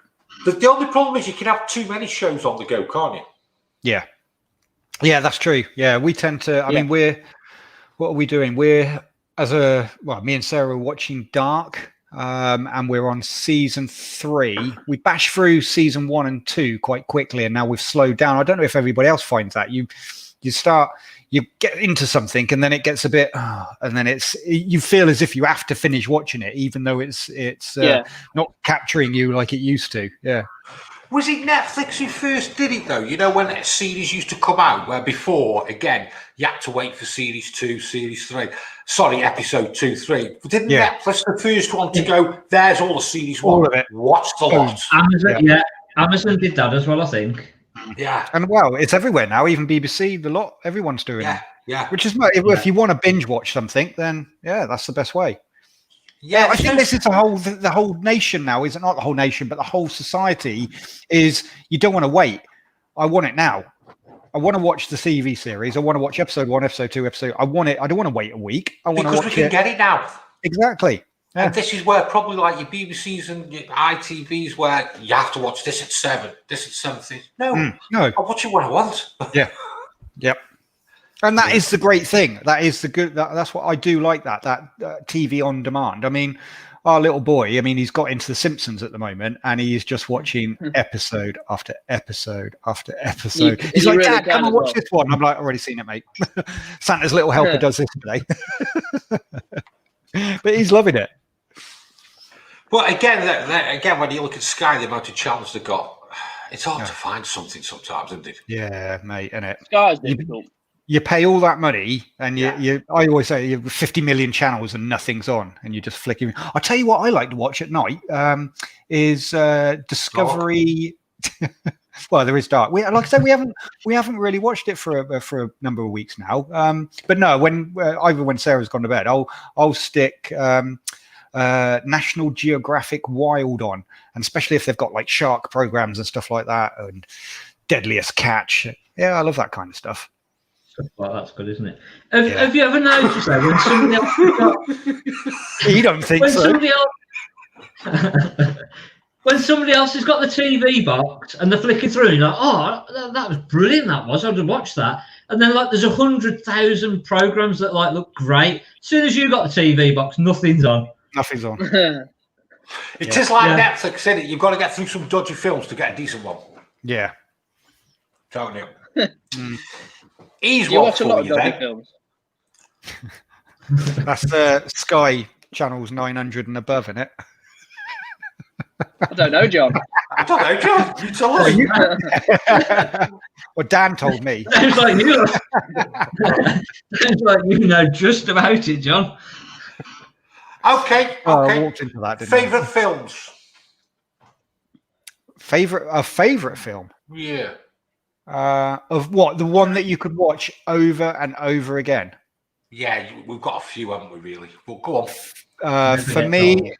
The only problem is you can have too many shows on the go, can't you? Yeah, that's true. Yeah, we tend to. I mean, what are we doing? Me and Sarah are watching Dark, and we're on season 3. We bashed through season 1 and 2 quite quickly, and now we've slowed down. I don't know if everybody else finds that you get into something, and then it gets a bit, and then you feel as if you have to finish watching it, even though it's not capturing you like it used to. Yeah. Was it Netflix who first did it though? You know, when a series used to come out, where before, again, you had to wait for series 2, series 3. Sorry, episode 2, 3. But didn't Netflix the first one to go? There's all the series 1. All of it. Watch the lot. Amazon did that as well, I think. Yeah. And it's everywhere now. Even BBC, the lot, everyone's doing it. Yeah. Which is if you want to binge watch something, then that's the best way. Yeah, I think this is the whole nation now, is it not the whole nation, but the whole society is you don't want to wait. I want it now. I want to watch the TV series. I want to watch episode 1, episode 2, episode. I want it. I don't want to wait a week. I want to watch it. Because we can get it now. Exactly. Yeah. And this is where probably like your BBCs and your ITVs, where you have to watch this at 7, this at 7. No. I watch it when I want. Yeah. Yep. And that is the great thing. That is the good. That's what I do like. That TV on demand. I mean, our little boy. I mean, he's got into The Simpsons at the moment, and he is just watching episode after episode after episode. He's like, "Dad, come and watch this one." I'm like, "Already seen it, mate." Santa's little helper does this today, but he's loving it. Well, again, when you look at Sky, the amount of channels they've got, it's hard to find something sometimes, isn't it? Yeah, mate, isn't it? Sky's difficult. You pay all that money, and I always say you have 50 million channels and nothing's on, and you just flicking. I'll tell you what I like to watch at night is Discovery. Well, there is Dark. Like I said, we haven't really watched it for a number of weeks now. But no, when Sarah's gone to bed, I'll stick National Geographic Wild on, and especially if they've got like shark programs and stuff like that, and Deadliest Catch. Yeah, I love that kind of stuff. Well, that's good, isn't it? Have you ever noticed that when somebody else you don't think so? When somebody else has got the TV box and they're flicking through, you're like, "Oh, that was brilliant! That was. I'd have watched that." And then like, there's 100,000 programs that like look great. As soon as you got the TV box, nothing's on. Nothing's on. It is like Netflix, isn't it? You've got to get through some dodgy films to get a decent one. Yeah. Don't you? You watch a lot of dodgy films. That's the Sky channels 900 and above, isn't it? I don't know, John. I don't know, John. You tell us. Well, Dan told me. Sounds like you. Sounds like you know just about it, John. Okay. I walked into that. Didn't Favorite films? Favorite film? Yeah. Of what? The one that you could watch over and over again? Yeah, we've got a few, haven't we, really? But go on. For me,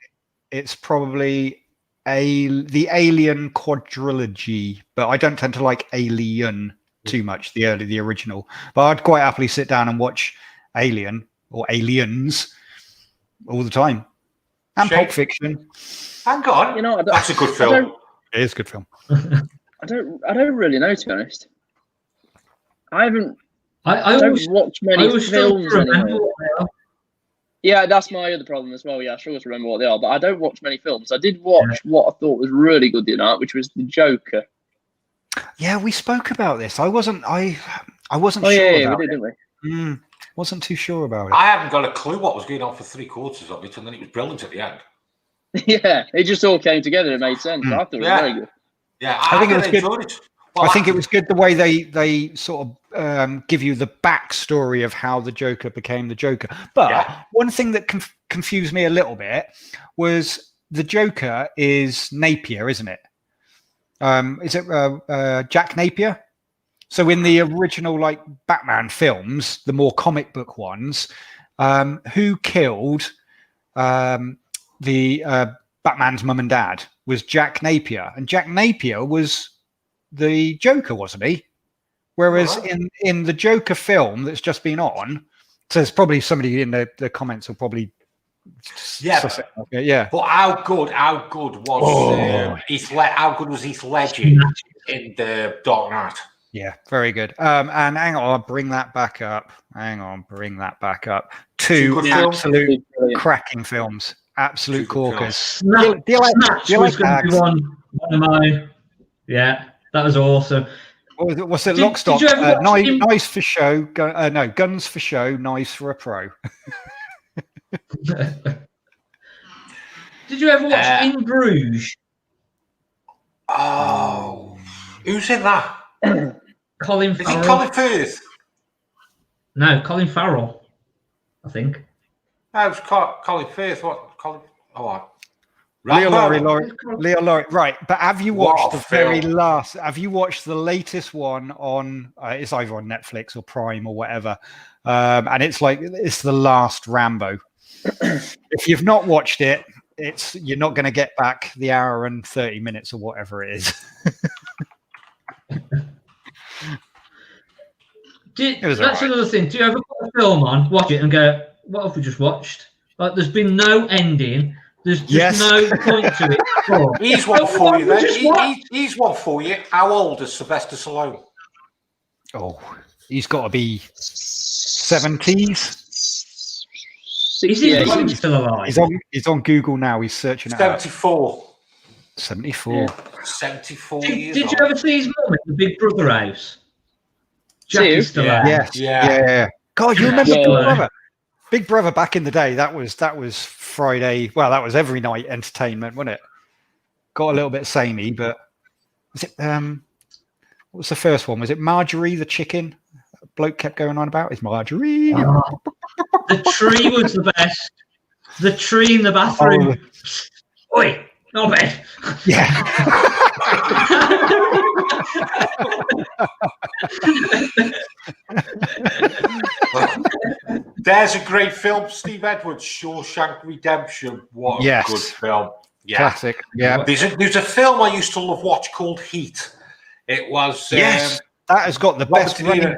it's probably the Alien quadrilogy, but I don't tend to like Alien too much, the original. But I'd quite happily sit down and watch Alien or Aliens all the time. And Shane? Pulp Fiction. Hang on. You know, That's a good film. It is a good film. I don't really know, to be honest. I haven't. I don't always watch many films anymore. what they are. Yeah, that's my other problem as well. Yeah, I struggle to remember what they are, but I don't watch many films. I did watch what I thought was really good the other night, which was The Joker. Yeah, we spoke about this. I wasn't sure Yeah, about we it. did, didn't we? Wasn't too sure about it. I haven't got a clue what was going on for 3/4 of it, and then it was brilliant at the end. Yeah, it just all came together and made sense. I thought it was very good. Yeah, I think it was good. enjoyed it. Well, I think it was good the way they sort of give you the backstory of how the Joker became the Joker. But one thing that confused me a little bit was the Joker is Napier, isn't it? Is it Jack Napier? So in the original Batman films, the more comic book ones, who killed the Batman's mum and dad was Jack Napier, and Jack Napier was the Joker, wasn't he? Whereas in the Joker film that's just been on, so there's probably somebody in the comments will probably But how good was how good was Heath Ledger in the Dark Knight? Yeah, very good. And hang on, I'll bring that back up. Two absolute cracking films. Absolute corkers. Snatch was going to be one of my. Yeah, that was awesome. What's it? Lock, Stock, knives for show. Guns for show. Knives for a pro. Did you ever watch In Bruges? Oh, who's in that? Colin Farrell. Is it Colin Firth? No, Colin Farrell, I think. No, it's Colin Firth. What? Colin? Oh, Leo Laurie. Right, but have you watched Have you watched the latest one on? It's either on Netflix or Prime or whatever, and it's the last Rambo. If you've not watched it, you're not going to get back the hour and 30 minutes or whatever it is. That's another thing. Do you ever put a film on, watch it, and go, "What have we just watched?" Like, there's been no ending. There's just no point to it. He's one for you, then. He's one for you. How old is Sylvester Stallone? Oh, he's got to be 70s. Is he still alive? He's on Google now. He's searching it 74. out. 74. 74 Did years you ever see his mum at the Big Brother house? Jackie's still alive. Yeah. God, you remember Big Brother? Big Brother back in the day. That was Friday. Well, that was every night entertainment, wasn't it? Got a little bit samey, but was it? What was the first one? Was it Marjorie the chicken? A bloke kept going on about. Is Marjorie? Oh, the tree was the best. The tree in the bathroom. Oh. Oi, no bed. Yeah. There's a great film, Steve Edwards, Shawshank Redemption. What a good film. Yeah. Classic. Yeah. There's a film I used to love watch called Heat. It was that has got the best running.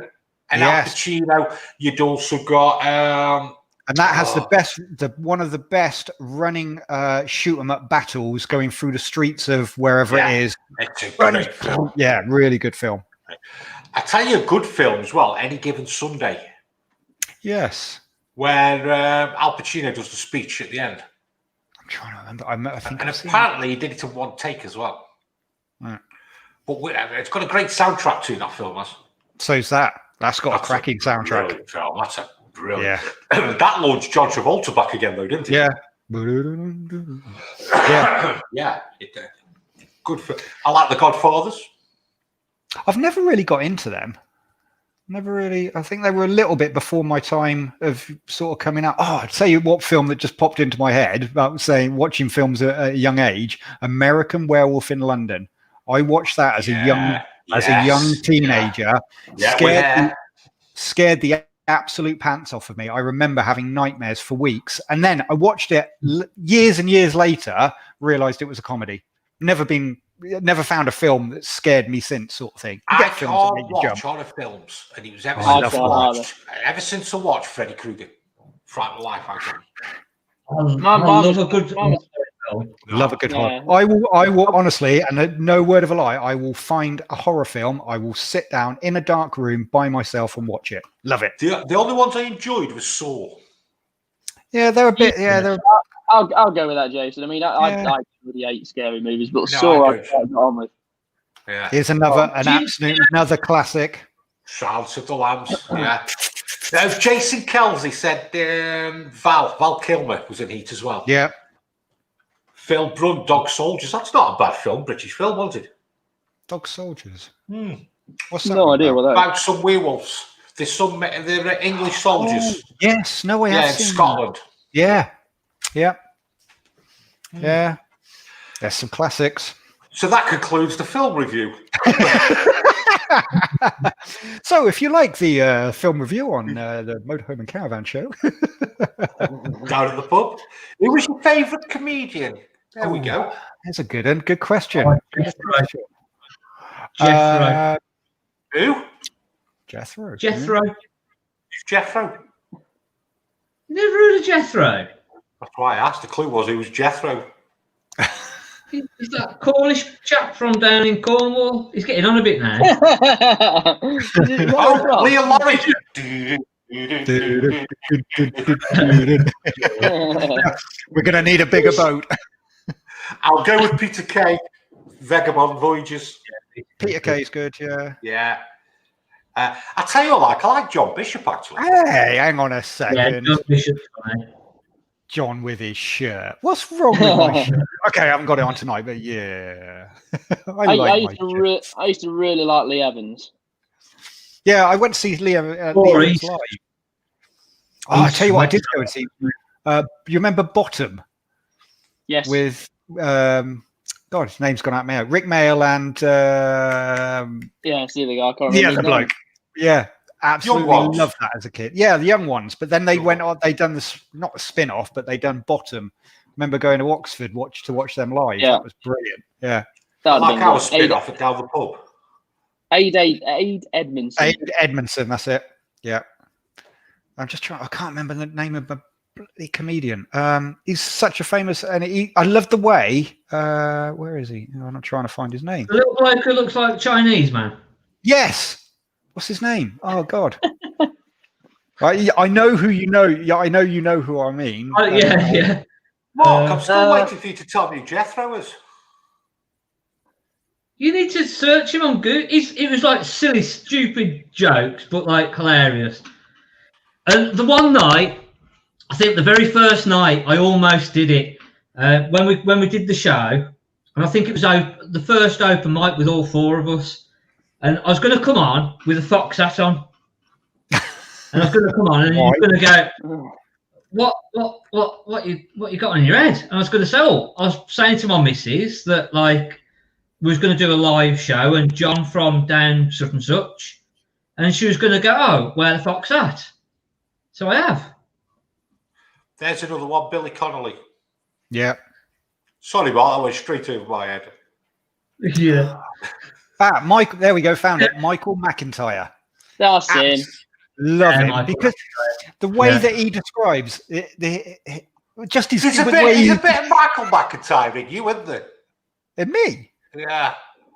And Al Pacino. You'd also got and that has one of the best running shoot 'em up battles going through the streets of wherever it is. It's a great film. Yeah, really good film. I tell you a good film as well, Any Given Sunday. Yes. Where Al Pacino does the speech at the end. I'm trying to remember. I think apparently he did it in one take as well. Right. But it's got a great soundtrack to that film. So's that. That's got a cracking soundtrack. Film. That's a brilliant. Yeah. That launched John Travolta back again, though, didn't it? Yeah. Yeah. It did. Good for. I like the Godfathers. I've never really got into them. Never really. I think they were a little bit before my time of sort of coming out. Oh, I'd tell you what film that just popped into my head about saying watching films at a young age. American Werewolf in London. I watched that as a young teenager. Scared the absolute pants off of me. I remember having nightmares for weeks, and then I watched it years and years later. Realized it was a comedy. Never found a film that scared me since, sort of thing. I can't watch horror films, and it was ever since I watched Freddy Krueger, frightened the life out of me. I love a good Love a good horror. I will honestly, and no word of a lie, I will find a horror film. I will sit down in a dark room by myself and watch it. Love it. The only ones I enjoyed was Saw. Yeah, they're a bit. Yeah, they're. I'll go with that, Jason. I mean, I really hate scary movies, but Saw I got on with. Yeah. Here's another classic. Silence of the Lambs. Yeah. Jason Kelsey said Val Kilmer was in Heat as well. Yeah. Phil Brunt, Dog Soldiers. That's not a bad film. British film, was it? Dog Soldiers. What's that? No idea what that is. About some werewolves. They're English soldiers. Yes. No, I have in seen Scotland. That. Yeah. There's some classics. So that concludes the film review. So if you like the film review on the Motorhome and Caravan show, down at the pub, who was your favourite comedian? There we go. That's a good question. Jethro. Who? Jethro. Who's Jethro? You never heard of Jethro? That's why I asked. The clue was who's Jethro. He's that Cornish chap from down in Cornwall. He's getting on a bit now. Leah Laurie. We're going to need a bigger boat. I'll go with Peter Kay. Vagabond Voyages. Peter Kay is good, yeah. Yeah. I tell you what, I like John Bishop, actually. Hey, hang on a second. Yeah, John Bishop's fine. John with his shirt. What's wrong with my shirt? Okay, I haven't got it on tonight, but yeah. I used to really like Lee Evans. Yeah, I went to see Lee Evans live. I tell you what, I did go and see. You remember Bottom? Yes. With God, his name's gone out now. Rick Mail and yeah, see the guy. I can't remember the bloke. Yeah, absolutely loved that as a kid. Yeah, the young ones. But then they went on. They done this not a spin off, but they done Bottom. Remember going to Oxford to watch them live? Yeah, that was brilliant. Yeah, like our spin off at down the pub. Aid Edmondson. Aid Edmondson. That's it. Yeah. I'm just trying. I can't remember the name of the comedian. He's such a famous, and I love the way. Where is he? I'm not trying to find his name. The little bloke who looks like Chinese man. Yes. What's his name? Oh God. I know who you know. Yeah, I know you know who I mean. Yeah. Mark, I'm still waiting for you to tell me who Jethro is. You need to search him on Google. It was like silly, stupid jokes, but like hilarious. And the one night, I think the very first night, I almost did it. When we did the show, and I think it was the first open mic with all four of us, and I was going to come on with a fox hat on, and I was going to come on, and you were going to go, what you got on your head? And I was going to say, I was saying to my missus that like we was going to do a live show, and John from down such and such, and she was going to go, wear the fox hat. So I have. There's another one, Billy Connolly. Yeah. Sorry, Mark, that went straight over my head. Yeah. Mike. There we go. Found it. Michael McIntyre. That's him. Love him because the way that he describes just his. He's a bit of Michael McIntyre in you, isn't there? In me? Yeah.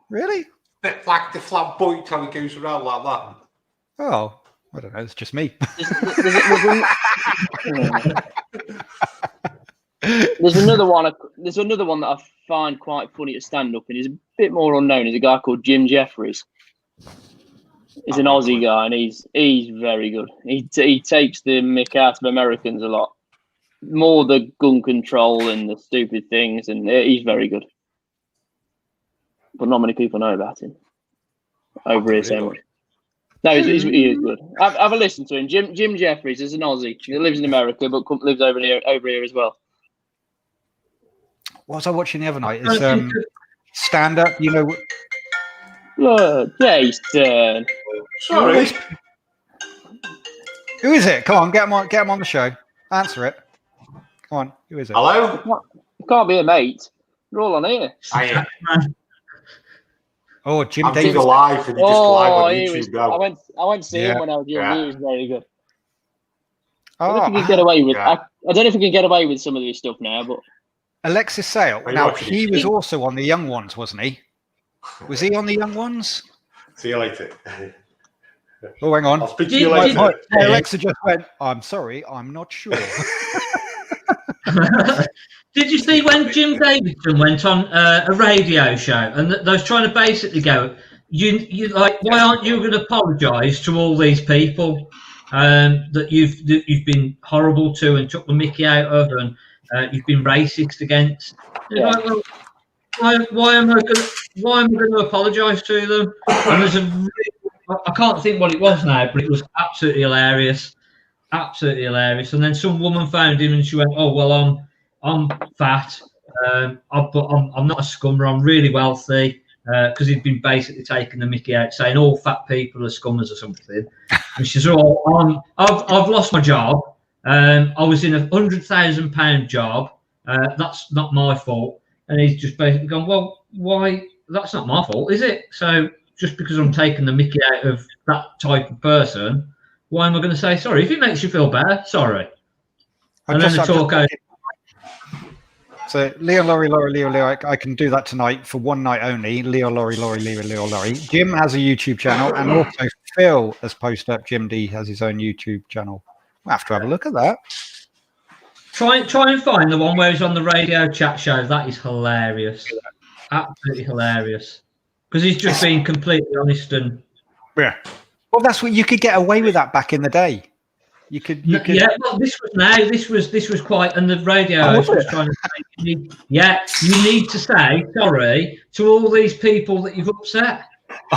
Really? Bit like the flamboyant how he goes around like that. Oh. I don't know. It's just me. There's another one. There's another one that I find quite funny to stand up, and he's a bit more unknown. He's a guy called Jim Jeffries. He's an Aussie guy, and he's very good. He takes the mick out of Americans a lot, more the gun control and the stupid things, and he's very good. but not many people know about him over here so much. No, he is good. Have a listen to him. Jim Jeffries is an Aussie. He lives in America, but lives over here as well. What was I watching the other night? Is stand up. You know. Look, Jason. Sorry. Who is it? Come on, get him on the show. Answer it. Come on, who is it? Hello? It can't be a mate. We're all on here. Oh, Jim I'm Davis. live and you just live on YouTube now. I went to see him when I was young. He was very good. I don't know if we can get away with. I don't know if we can get away with some of this stuff now, but Alexis Sale. Now he was also on the Young Ones, wasn't he? Was he on the Young Ones? See you later. Oh, hang on. I'll speak to you later. Alexa just went, I'm sorry, I'm not sure. Did you see when Jim Davidson went on a radio show and they was trying to basically go, you like, why aren't you going to apologise to all these people that you've been horrible to and took the mickey out of and you've been racist against? Yeah. Like, well, why am I going to apologise to them? And there's I can't think what it was now, but it was absolutely hilarious. Absolutely hilarious. And then some woman found him and she went, oh, well, I'm fat. But I'm not a scummer. I'm really wealthy. Because he'd been basically taking the mickey out, saying all fat people are scummers or something. And she said, oh, I've lost my job. I was in £100,000 job. That's not my fault. And he's just basically gone, well, why? That's not my fault, is it? So just because I'm taking the mickey out of that type of person, why am I going to say sorry? If it makes you feel better, sorry. And then the talk out. So Leo, Leo, I can do that tonight for one night only. Leo, Leo. Jim has a YouTube channel, and also Phil has posted up. Jim D has his own YouTube channel. We'll have to have a look at that. Try and find the one where he's on the radio chat show. That is hilarious. Absolutely hilarious. Because he's just being completely honest and well, that's what you could get away with that back in the day. You could. Yeah, well, this was quite, and the radio host was trying to say, you need to say sorry to all these people that you've upset.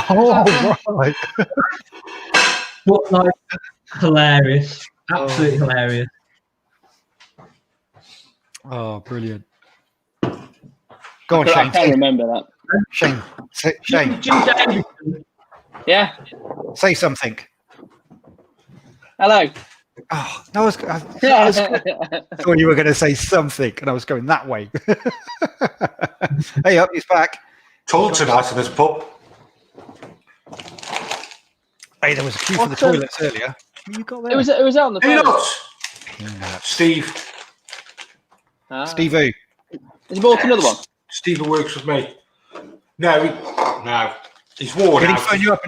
Oh, right. But like, hilarious, absolutely hilarious. Oh, brilliant. Go on, Shane. I can't remember that. Shane. Jim Davidson. Yeah. Say something. Hello. Oh, no, I thought you were going to say something, and I was going that way. Hey, up, he's back. Toilets are nice in this pub. Hey, there was a queue for the toilets earlier. What you got there? It was out on the phone. Peanuts. Steve. Steve who? Has he bought another one? Steve who works with me. No. He's worn Did he out. phone you up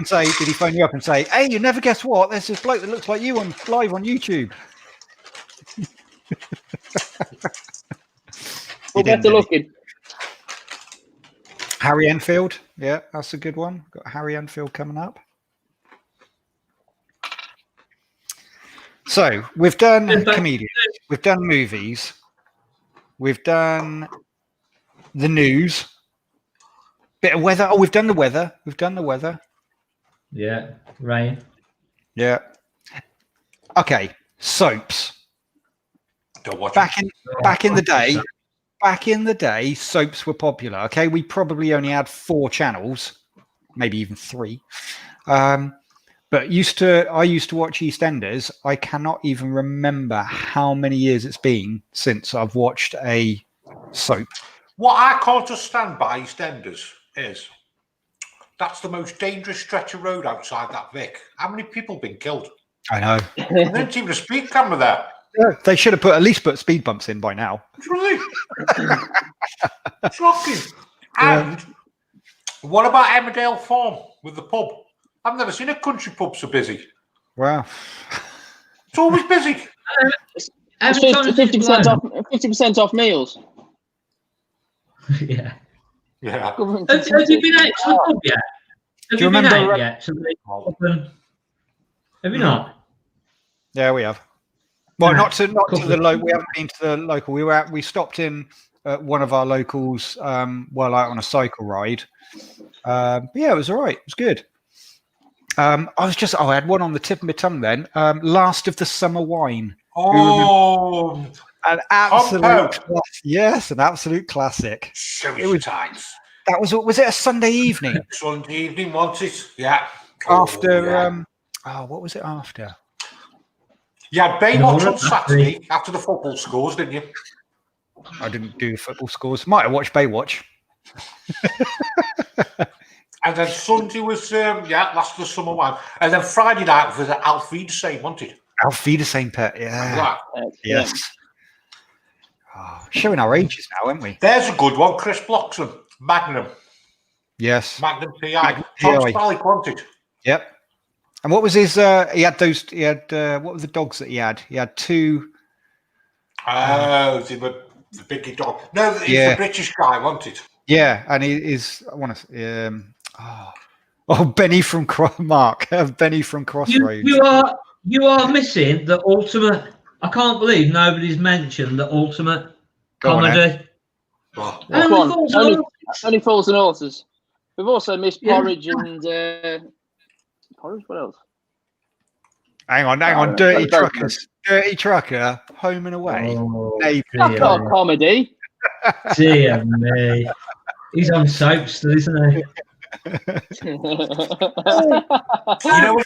and say, hey, you never guess what? There's this bloke that looks like you live on YouTube. We'll get to looking. Harry Enfield. Yeah, that's a good one. Got Harry Enfield coming up. So we've done comedians. We've done movies. We've done the news. Bit of weather. Oh, we've done the weather. Yeah, rain. Yeah. Okay, soaps. Don't watch Back in the day, soaps were popular. Okay, we probably only had 4 channels, maybe even 3. But I used to watch EastEnders. I cannot even remember how many years it's been since I've watched a soap. What I can't understand about EastEnders is that's the most dangerous stretch of road outside that Vic. How many people have been killed? I know. There isn't even a speed camera there. Yeah, they should have at least put speed bumps in by now. Really? Shocking. And what about Emmerdale Farm with the pub? I've never seen a country pub so busy. Wow. It's always busy. It's 50% off meals. Yeah. Yeah. Have you been out to the pub yet? Have you been out yet? Have you not? Yeah, we have. Well, not to the local. We haven't been to the local. We stopped in at one of our locals while out on a cycle ride. But yeah, it was all right. It was good. I had one on the tip of my tongue then. Last of the Summer Wine. Oh, An absolute yes, an absolute classic. It was times. That was it a Sunday evening? Sunday evening, wasn't it? Yeah. After what was it after? You had Baywatch on Saturday after the football scores, didn't you? I didn't do football scores. Might have watched Baywatch. And then Sunday was last of the Summer Wine. And then Friday night was Auf Wiedersehen, wasn't it? Auf Wiedersehen, Pet. Yeah. Right. Yes. Oh, showing our ages now, aren't we? There's a good one. Chris Bloxham, Magnum. Yes. Magnum PI. Tom Spallick wanted. Yep. And what was his? He had what were the dogs that he had? He had two. The biggie dog. No, he's the British guy, wasn't it? Yeah, and he is. I want to. Benny from Benny from Crossroads. You are missing the ultimate. I can't believe nobody's mentioned the ultimate comedy. Only Fools and Horses. We've also missed Porridge and Porridge. What else? Hang on. Dirty Truckers. Dirty Trucker. Home and Away. That's not comedy. Dear me. He's on soap still, isn't he? You know,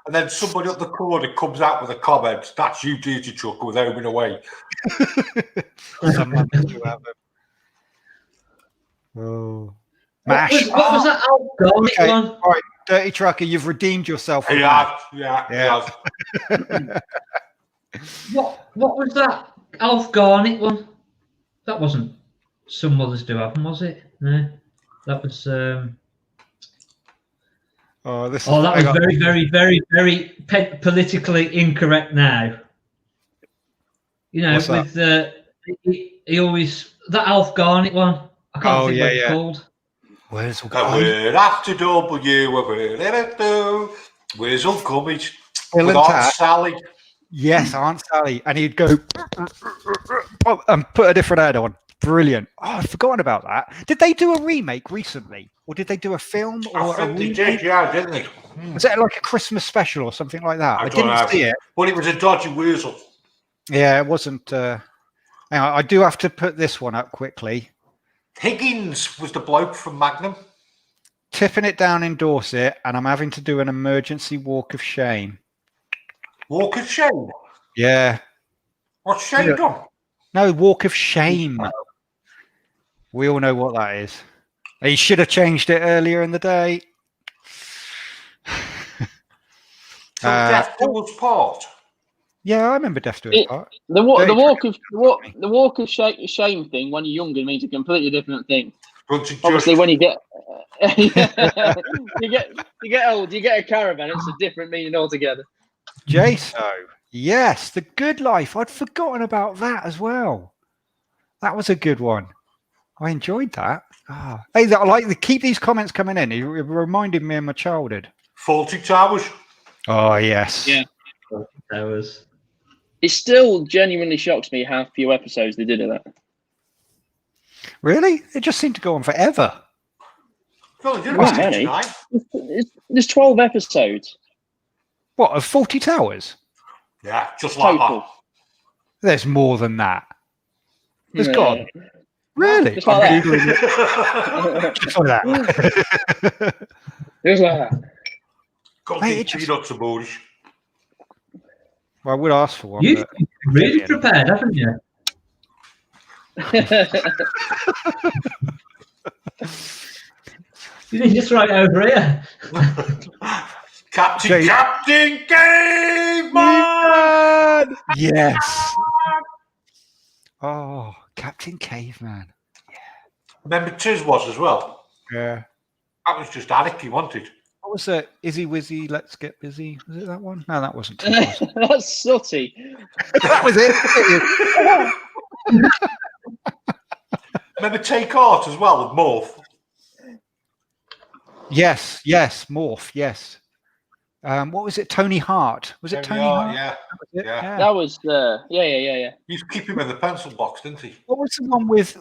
and then somebody up the corner comes out with a comment. That's you, Dirty Trucker, with Home and Away. Mash. What was that Alf one? All right, Dirty Trucker, you've redeemed yourself. Yeah. What was that Alf Garnett one? That wasn't Some Mothers Do Have Them, was it? No, that was. That was very, very, very, very politically incorrect. Now, you know, with he always that Alf Garnett one. I can't think what it's called. Where's we're after W, where's Uncle Cummage? With Aunt Sally. Yes, Aunt Sally. And he'd go and put a different ad on. Brilliant. Oh, I'd forgotten about that. Did they do a remake recently? Or did they do a film? I think they did, didn't they? Was it like a Christmas special or something like that? I didn't see it. Well, it was a dodgy weasel. Yeah, it wasn't. Hang on, I do have to put this one up quickly. Higgins was the bloke from Magnum. Tipping it down in Dorset, and I'm having to do an emergency walk of shame. Walk of shame? Yeah. What's shame done? No, walk of shame. We all know what that is. He should have changed it earlier in the day. So Death Do Us Part. Yeah, I remember Death Do Us Part. The walk of shame thing when you're younger means a completely different thing. Obviously, when you get you get old, you get a caravan. It's a different meaning altogether. Jaso, yes, The Good Life. I'd forgotten about that as well. That was a good one. I enjoyed that. Hey, I like to keep these comments coming in. It reminded me of my childhood. Fawlty Towers. Oh yes. Yeah. Towers. It still genuinely shocks me how few episodes they did of that. Really? It just seemed to go on forever. There's 12 episodes. What, of 40 Towers? Yeah, just like Total. that. There's more than that. There's gone. Really? Just like that. Just like that. Just like that. Got these peanuts and boorish. Well, I would ask for one. You've really prepared, haven't you? You need just right over here. Captain Caveman! Yes. Oh, Captain Caveman. Yeah. Remember Tiz was as well? Yeah. That was just Alec he wanted. What was it? Izzy Wizzy, Let's Get Busy. Was it that one? No, that wasn't. That's Sooty. That was it. Remember Take Art as well with Morph? Yes, Morph, yes. What was it? Tony Hart. Was it Tony Hart? Yeah. That was it? Yeah. That was yeah. He used to keep him in the pencil box, didn't he? What was the one with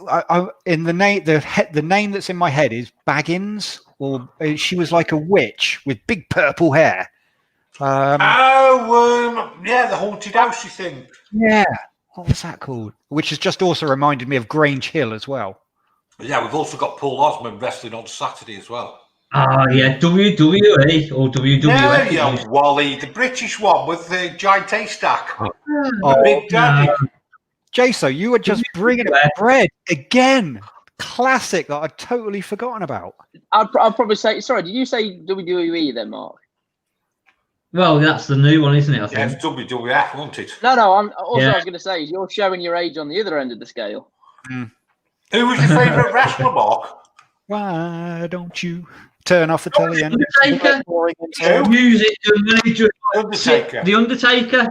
in the name? The name that's in my head is Baggins, or she was like a witch with big purple hair. Yeah, the haunted house, you think? Yeah. What was that called? Which has just also reminded me of Grange Hill as well. Yeah, we've also got Paul Osman wrestling on Saturday as well. Oh, yeah, WWE or WWF. Yeah, Wally, the British one with the giant haystack. Oh, Big Daddy. Jaso, you were just bringing up bread again. Classic that I'd totally forgotten about. I'd probably say, sorry, did you say WWE then, Mark? Well, that's the new one, isn't it? I Yeah, think. it's WWF, wasn't it? No, I was going to say, you're showing your age on the other end of the scale. Mm. Who was your favourite wrestler, Mark? Why don't you turn off the telly and Undertaker. Music, Undertaker. The Undertaker.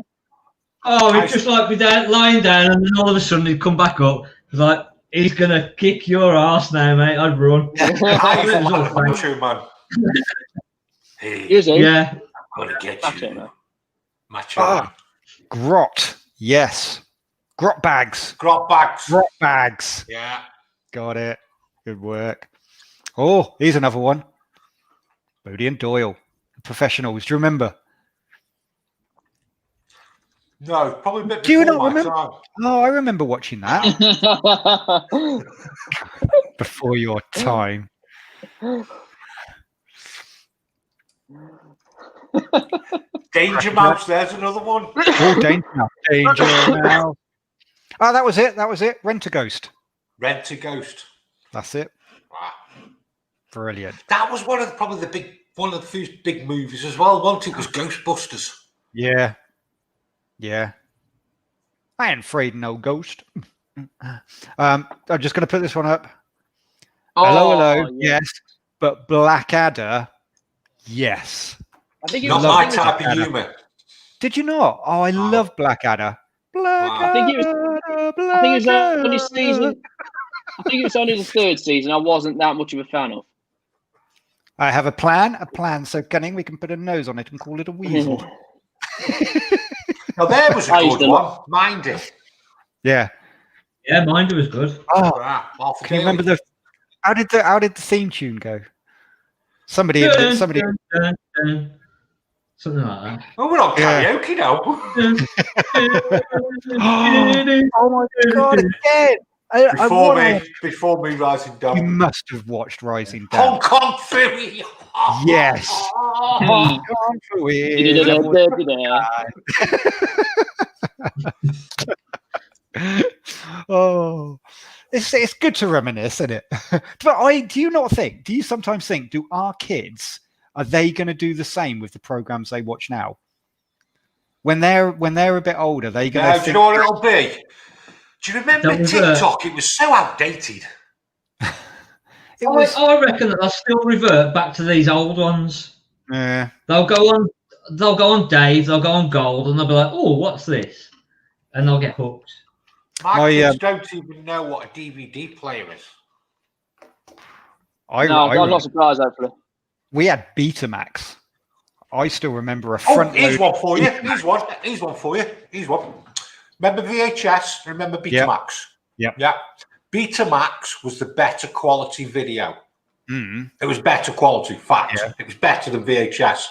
Oh, it's just like me down, lying down, and then all of a sudden he'd come back up. It's like, he's gonna kick your ass now, mate. I'd run. Macho Man. Hey, Yeah. I'm gonna get Macho you. Man. Macho Man. Grot. Yes. Grot bags. Grot bags. Grot bags. Yeah. Got it. Good work. Oh, here's another one. Bodie and Doyle. Professionals. Do you remember? No, probably a bit Do you before not my remember? time. Oh, I remember watching that before your time. Danger Mouse, there's another one. Oh, Danger Mouse. Danger Mouse. Oh, that was it. That was it. Rent a Ghost. Rent a Ghost. That's it. Wow. Brilliant. That was one of the first big movies as well. One it was Ghostbusters. Yeah. Yeah. I ain't afraid of no ghost. I'm just going to put this one up. Hello. Yeah. Yes. But Blackadder, yes. I think it Not was my I think it was- type of humour. Did you not? Oh, I love Blackadder. Blackadder. I think it was only season. I think it was only the third season. I wasn't that much of a fan of. I have a plan so cunning we can put a nose on it and call it a weasel. Now there was a I used good to one. Mind it. Yeah. Yeah, Minder was good. Oh, Wow. can you remember how did the theme tune go? Somebody. Dun, something like that. Oh, we're on karaoke now. Oh my god! Again. Before me rising You down. must have watched Rising Hong Down. Kong Fury. Yes. Hmm. Oh, it's good to reminisce, isn't it? But do you sometimes think, do our kids, are they going to do the same with the programs they watch now? When they're a bit older, they going to. Do you know what it'll be? Do you remember TikTok? It was so outdated. I reckon that they'll still revert back to these old ones. Yeah. They'll go on Dave, they'll go on Gold, and they'll be like, "Oh, what's this?" And they'll get hooked. My kids don't even know what a DVD player is. I'm not surprised, hopefully. We had Betamax. I still remember a front. Here's one for you. Here's one for you. Here's one. Remember VHS? Remember Betamax? Yep. Yeah. Betamax was the better quality video. Mm. It was better quality. Fact. Yeah. It was better than VHS.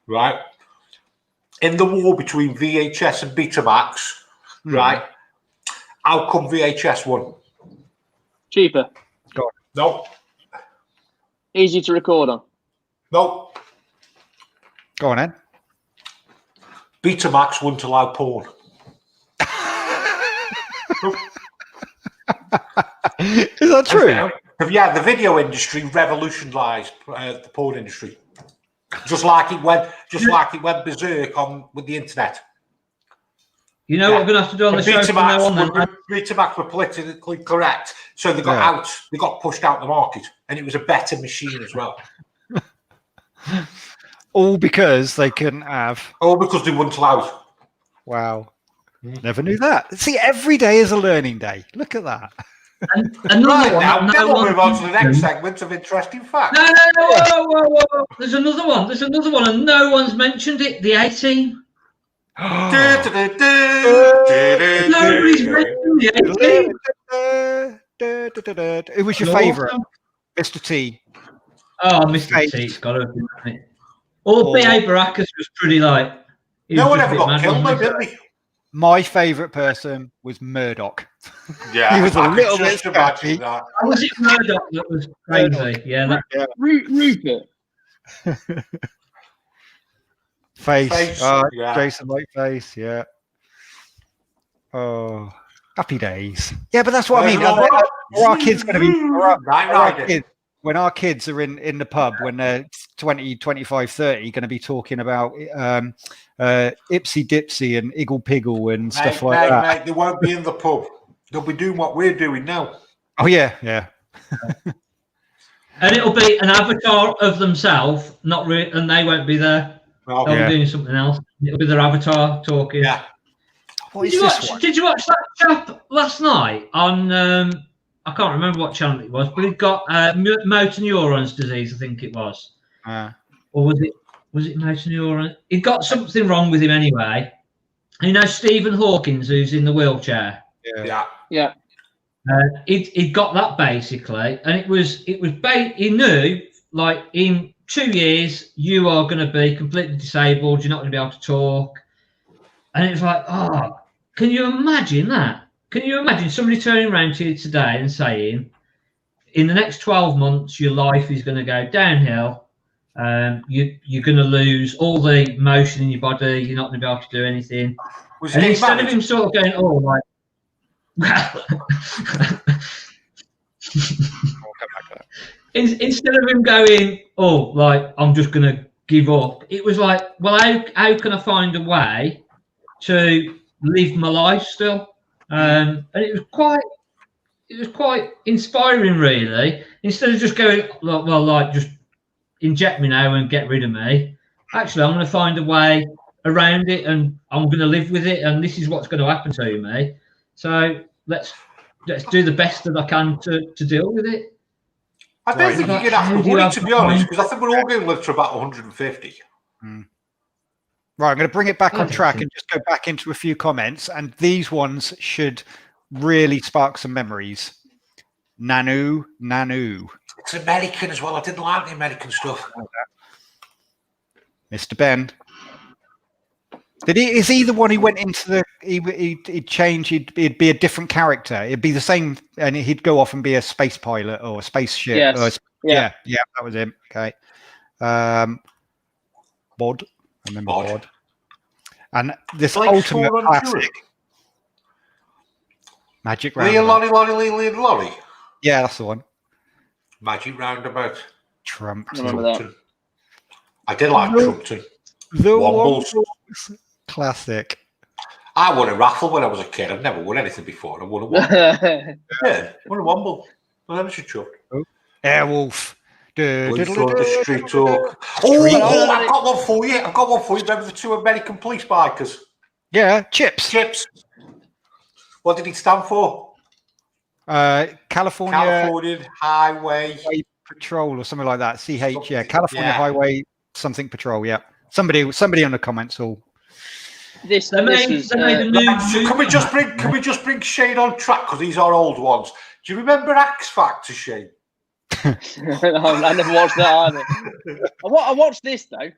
Right. In the war between VHS and Betamax, right? How come VHS won? Cheaper. No. Easy to record on. No. Go on, Ed. Betamax wouldn't allow porn. Is that true? Yeah, the video industry revolutionised the porn industry. Just like it went berserk with the internet. You know what we're going to have to do on the show from now on, then? Betamax were politically correct, so they got out. They got pushed out the market, and it was a better machine as well. All because they couldn't have. All because they wouldn't allow it. Wow. Never knew that. See, every day is a learning day. Look at that. And another Right one. now, that then no we'll one move on to the next mentioned. segment of interesting facts. No, whoa. There's another one. And no one's mentioned it. The 18. Nobody's mentioned the 18. Who was your favourite? Mr. T. Oh, Mr. Face. T. It's got to be. Or B.A. Baracus was pretty like. No one ever got killed, though, did they? My favourite person was Murdoch. Yeah, He was a I could little bit just imagine sketchy. that. Was it Murdoch that was crazy? Yeah, that, Rupert. Face. Yeah. Jason Whiteface, yeah. Oh, happy days. Yeah, but that's what I mean. Are our kids going to be... when our kids are in the pub, when they're 20, 25, 30, going to be talking about Ipsy Dipsy and Iggle Piggle and stuff like that. Mate, they won't be in the pub. They'll be doing what we're doing now. Oh, yeah. and it'll be an avatar of themselves, and they won't be there. Oh, They'll be doing something else. It'll be their avatar talking. Yeah. Did you watch that chap last night on? I can't remember what channel it was, but it got motor neurons disease. I think it was, or was it motor neuron? He got something wrong with him anyway. And you know Stephen Hawkins, who's in the wheelchair. Yeah. He'd got that basically, and it was he knew like in 2 years you are going to be completely disabled. You're not going to be able to talk, and it's like, oh, can you imagine that? Can you imagine somebody turning around to you today and saying, in the next 12 months, your life is going to go downhill. You're going to lose all the motion in your body. You're not going to be able to do anything. And instead of him sort of going, oh, like, instead of him going, oh, like, I'm just going to give up. It was like, well, how can I find a way to live my life still? And it was quite inspiring, really. Instead of just going, well, like, just inject me now and get rid of me. Actually, I'm going to find a way around it, and I'm going to live with it, and this is what's going to happen to me. So let's do the best that I can to deal with it. I don't think you can have the money, to be honest, because I think we're all going to live to about 150. Right, I'm going to bring it back on track and just go back into a few comments. And these ones should really spark some memories. Nanu. It's American as well. I didn't like the American stuff. Mr. Ben. Is he the one who went into the... He'd change, he'd be a different character. It'd be the same, and he'd go off and be a space pilot or a spaceship. Yes. Yeah, that was him. Okay. Bod. I remember Bod. And this like ultimate classic. Magic Roundabout. Lolly. Yeah, that's the one. Magic Roundabout. Trump. I remember that. I did like Trump too. The Wombles. Classic. I won a raffle when I was a kid. I've never won anything before. I won a Womble. Yeah, won a Womble. I never should chuck. Airwolf. The street talk. Oh, I've got one for you. Remember the two American police bikers? Yeah, Chips. What did it stand for? California Highway Patrol or something like that. CH, yeah. California Highway something patrol, yeah. Somebody on the comments will. Can we just bring Shane on track because these are old ones? Do you remember X Factor, Shane? I never watched that either. I watched this though.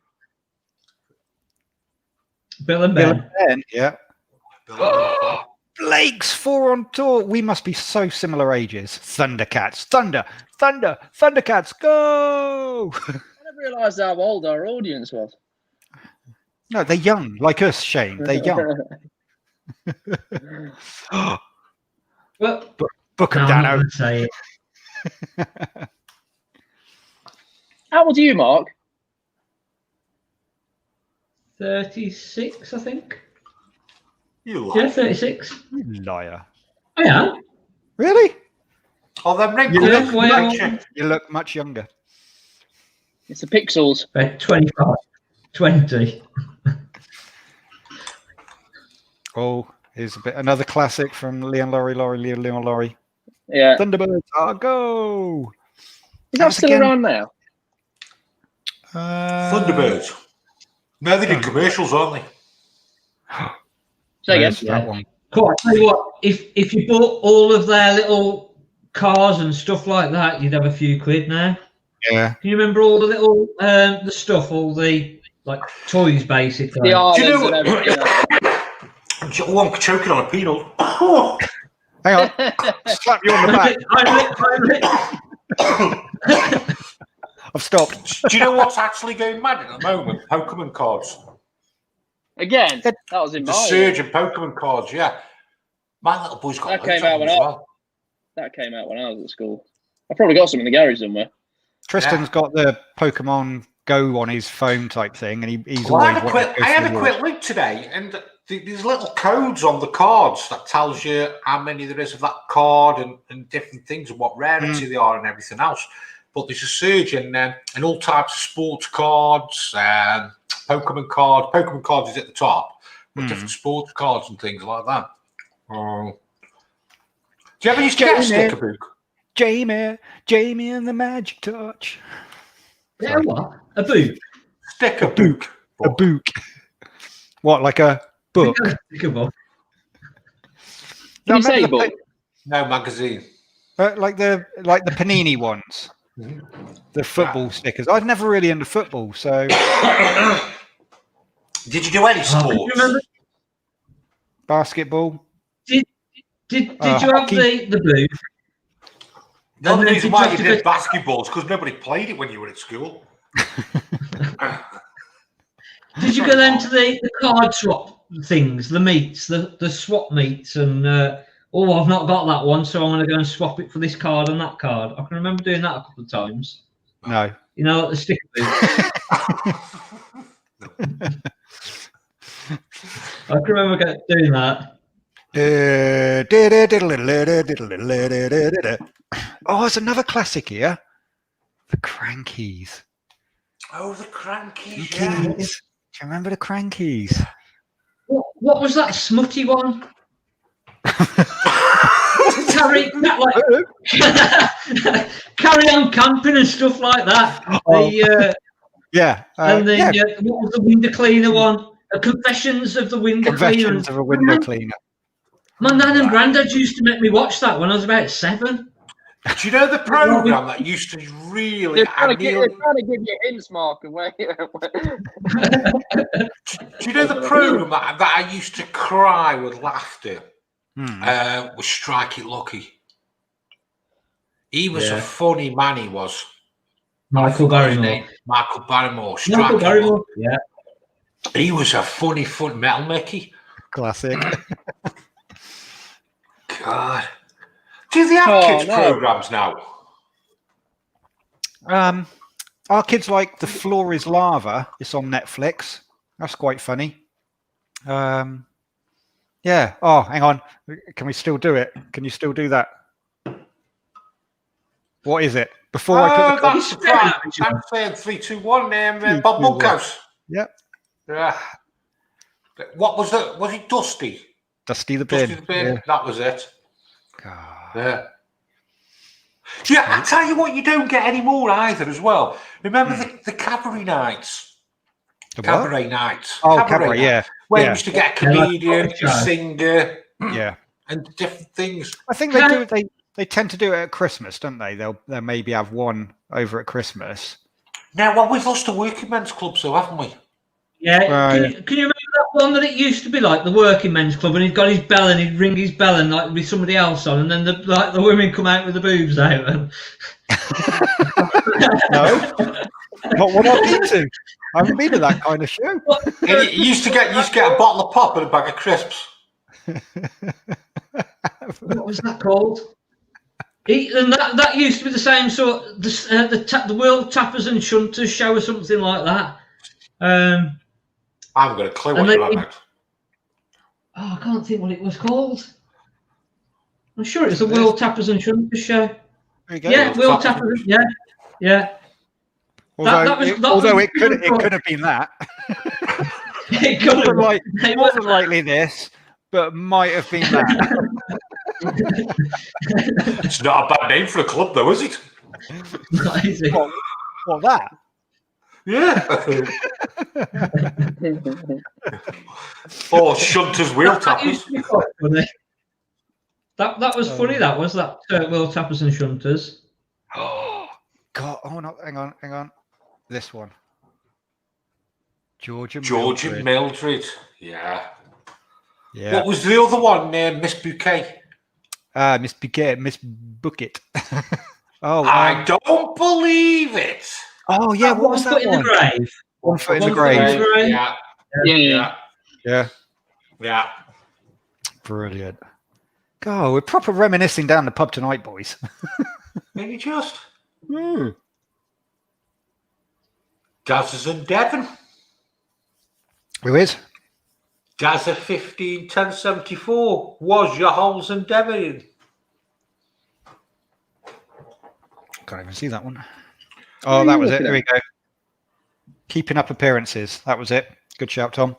Bill and Ben. Yeah. Blake's 4 on tour. We must be so similar ages. Thundercats. Thundercats, go! I never realised how old our audience was. No, they're young, like us, Shane. They're young. Well, book them down. Say it. How old are you, Mark? 36, I think. You Yeah, 36. You liar. I am. Really? Oh, them You look much younger. It's the pixels. 25. 20. Oh, here's another classic from Leon Laurie. Yeah. Thunderbirds, go. Is that still around now? Thunderbirds. No, they did commercials, aren't they? Say again. That one. Cool. I tell you what, if you bought all of their little cars and stuff like that, you'd have a few quid now. Yeah. Can you remember all the little the stuff, all the like toys, basically? The Do you islands know and everything. one choking on a peanut. Hang on. Slap you on the back. I've stopped. Do you know what's actually going mad at the moment? Pokemon cards. Again, that was in The my surge in Pokemon cards, yeah. My little boy's got That loads came out of them when as I- well. That came out when I was at school. I probably got some in the garage somewhere. Tristan's got the Pokemon Go on his phone type thing, and he's Well, I always had a quick look today, and there's little codes on the cards that tells you how many there is of that card and different things and what rarity they are and everything else. But there's a surge in all types of sports cards, Pokemon cards. Pokemon cards is at the top, but different sports cards and things like that. Do you ever used to get a sticker book? Jamie and the Magic Touch. Yeah, what? A boot? Sticker book. A book. What, like a book? Sticker book. Can you say book? No, magazine. Like the Panini ones. The football stickers. I've never really into football, so. Did you do any sports? You remember? Basketball. Did you have the boot? The only And then reason did why you you have to did basketball is because nobody played it when you were at school. Did you go then to the card swap things, the meets, the swap meets, and I've not got that one, so I'm going to go and swap it for this card and that card. I can remember doing that a couple of times. No. You know, like the sticker boot. I can remember doing that. Oh, there's another classic here. The Crankies. Oh, the Crankies, Do yeah. you remember the Crankies? What was that smutty one? Carry on camping and stuff like that. And then what was the window cleaner one? Confessions of the window cleaner. Confessions of a window cleaner. My nan and granddad used to make me watch that when I was about 7. Do you know the program that used to really? They're trying to give you hints, Mark. And where, Do you know the program that I used to cry with laughter? Was Strike It Lucky. He was a funny man. He was Michael Barrymore. Michael Barrymore. Michael Barrymore. Yeah. He was a funny metal Mickey. Classic. God. Do they have kids programs now? Our kids like The Floor is Lava. It's on Netflix. That's quite funny. Yeah. Oh, hang on. Can we still do it? Can you still do that? What is it? Before I put the that's right. I'm saying 3, 2, 1. Bob Monkhouse. Yep. Yeah. What was that? Was it Dusty? Dusty the Bin. Dusty the Bin. Yeah. That was it. God. Yeah. Yeah, I tell you what, you don't get any more either as well. Remember the cabaret nights? Cabaret nights. Oh, cabaret, yeah. Where you used to get a comedian, a singer, yeah, and different things. I think they do. They tend to do it at Christmas, don't they? They'll maybe have one over at Christmas. Now, well, we've lost a working men's club, so haven't we? Yeah. Can you remember that one that it used to be like the working men's club, and he'd got his bell and he'd ring his bell and like with somebody else on, and then the women come out with the boobs out. And... No, not what I've been to. I haven't been to that kind of show. You used to get a bottle of pop and a bag of crisps. What was that called? And that used to be the same sort. The World Tappers and Shunters show or something like that. I haven't got a clue what you're on about. I can't think what it was called. I'm sure it was the World Tappers and Shunters show. There you go. Yeah, World Tappers. Yeah. Although it could have been that. It could have. It wasn't likely this, but might have been that. It's not a bad name for a club, though, is it? What that? Yeah. Or Shunter's Wheel Tappers. That was funny. That was Wheel Tappers and Shunters. Oh God! Oh no! Hang on. This one. George and Mildred. Yeah. Yeah. What was the other one? Miss Bouquet. Miss Bouquet, Miss Bucket. I don't believe it. Oh yeah, what was that one? In the grave. One foot in the grave. Yeah. Brilliant. God, we're proper reminiscing down the pub tonight, boys. Maybe just. Mm. Gazza's and Devon. Who is? Gazza 151074 was your holes and Devon. Can't even see that one. Oh, that was it. There we go. Keeping up appearances. That was it. Good shout, Tom.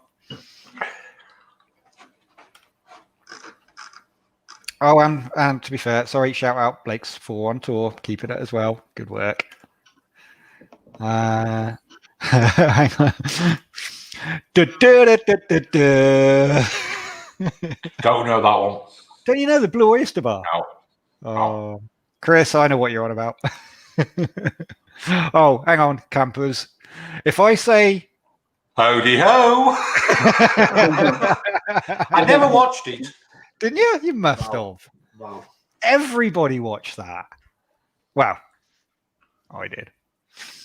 Oh, and to be fair, sorry, shout out Blake's 4 on tour. Keeping it as well. Good work. Hang on. Don't know that one. Don't you know the Blue Oyster Bar? No. Oh, Chris, I know what you're on about. Oh, hang on, campers. If I say Howdy ho! I never watched it. Didn't you? You must have. No. Everybody watched that. Wow. I did.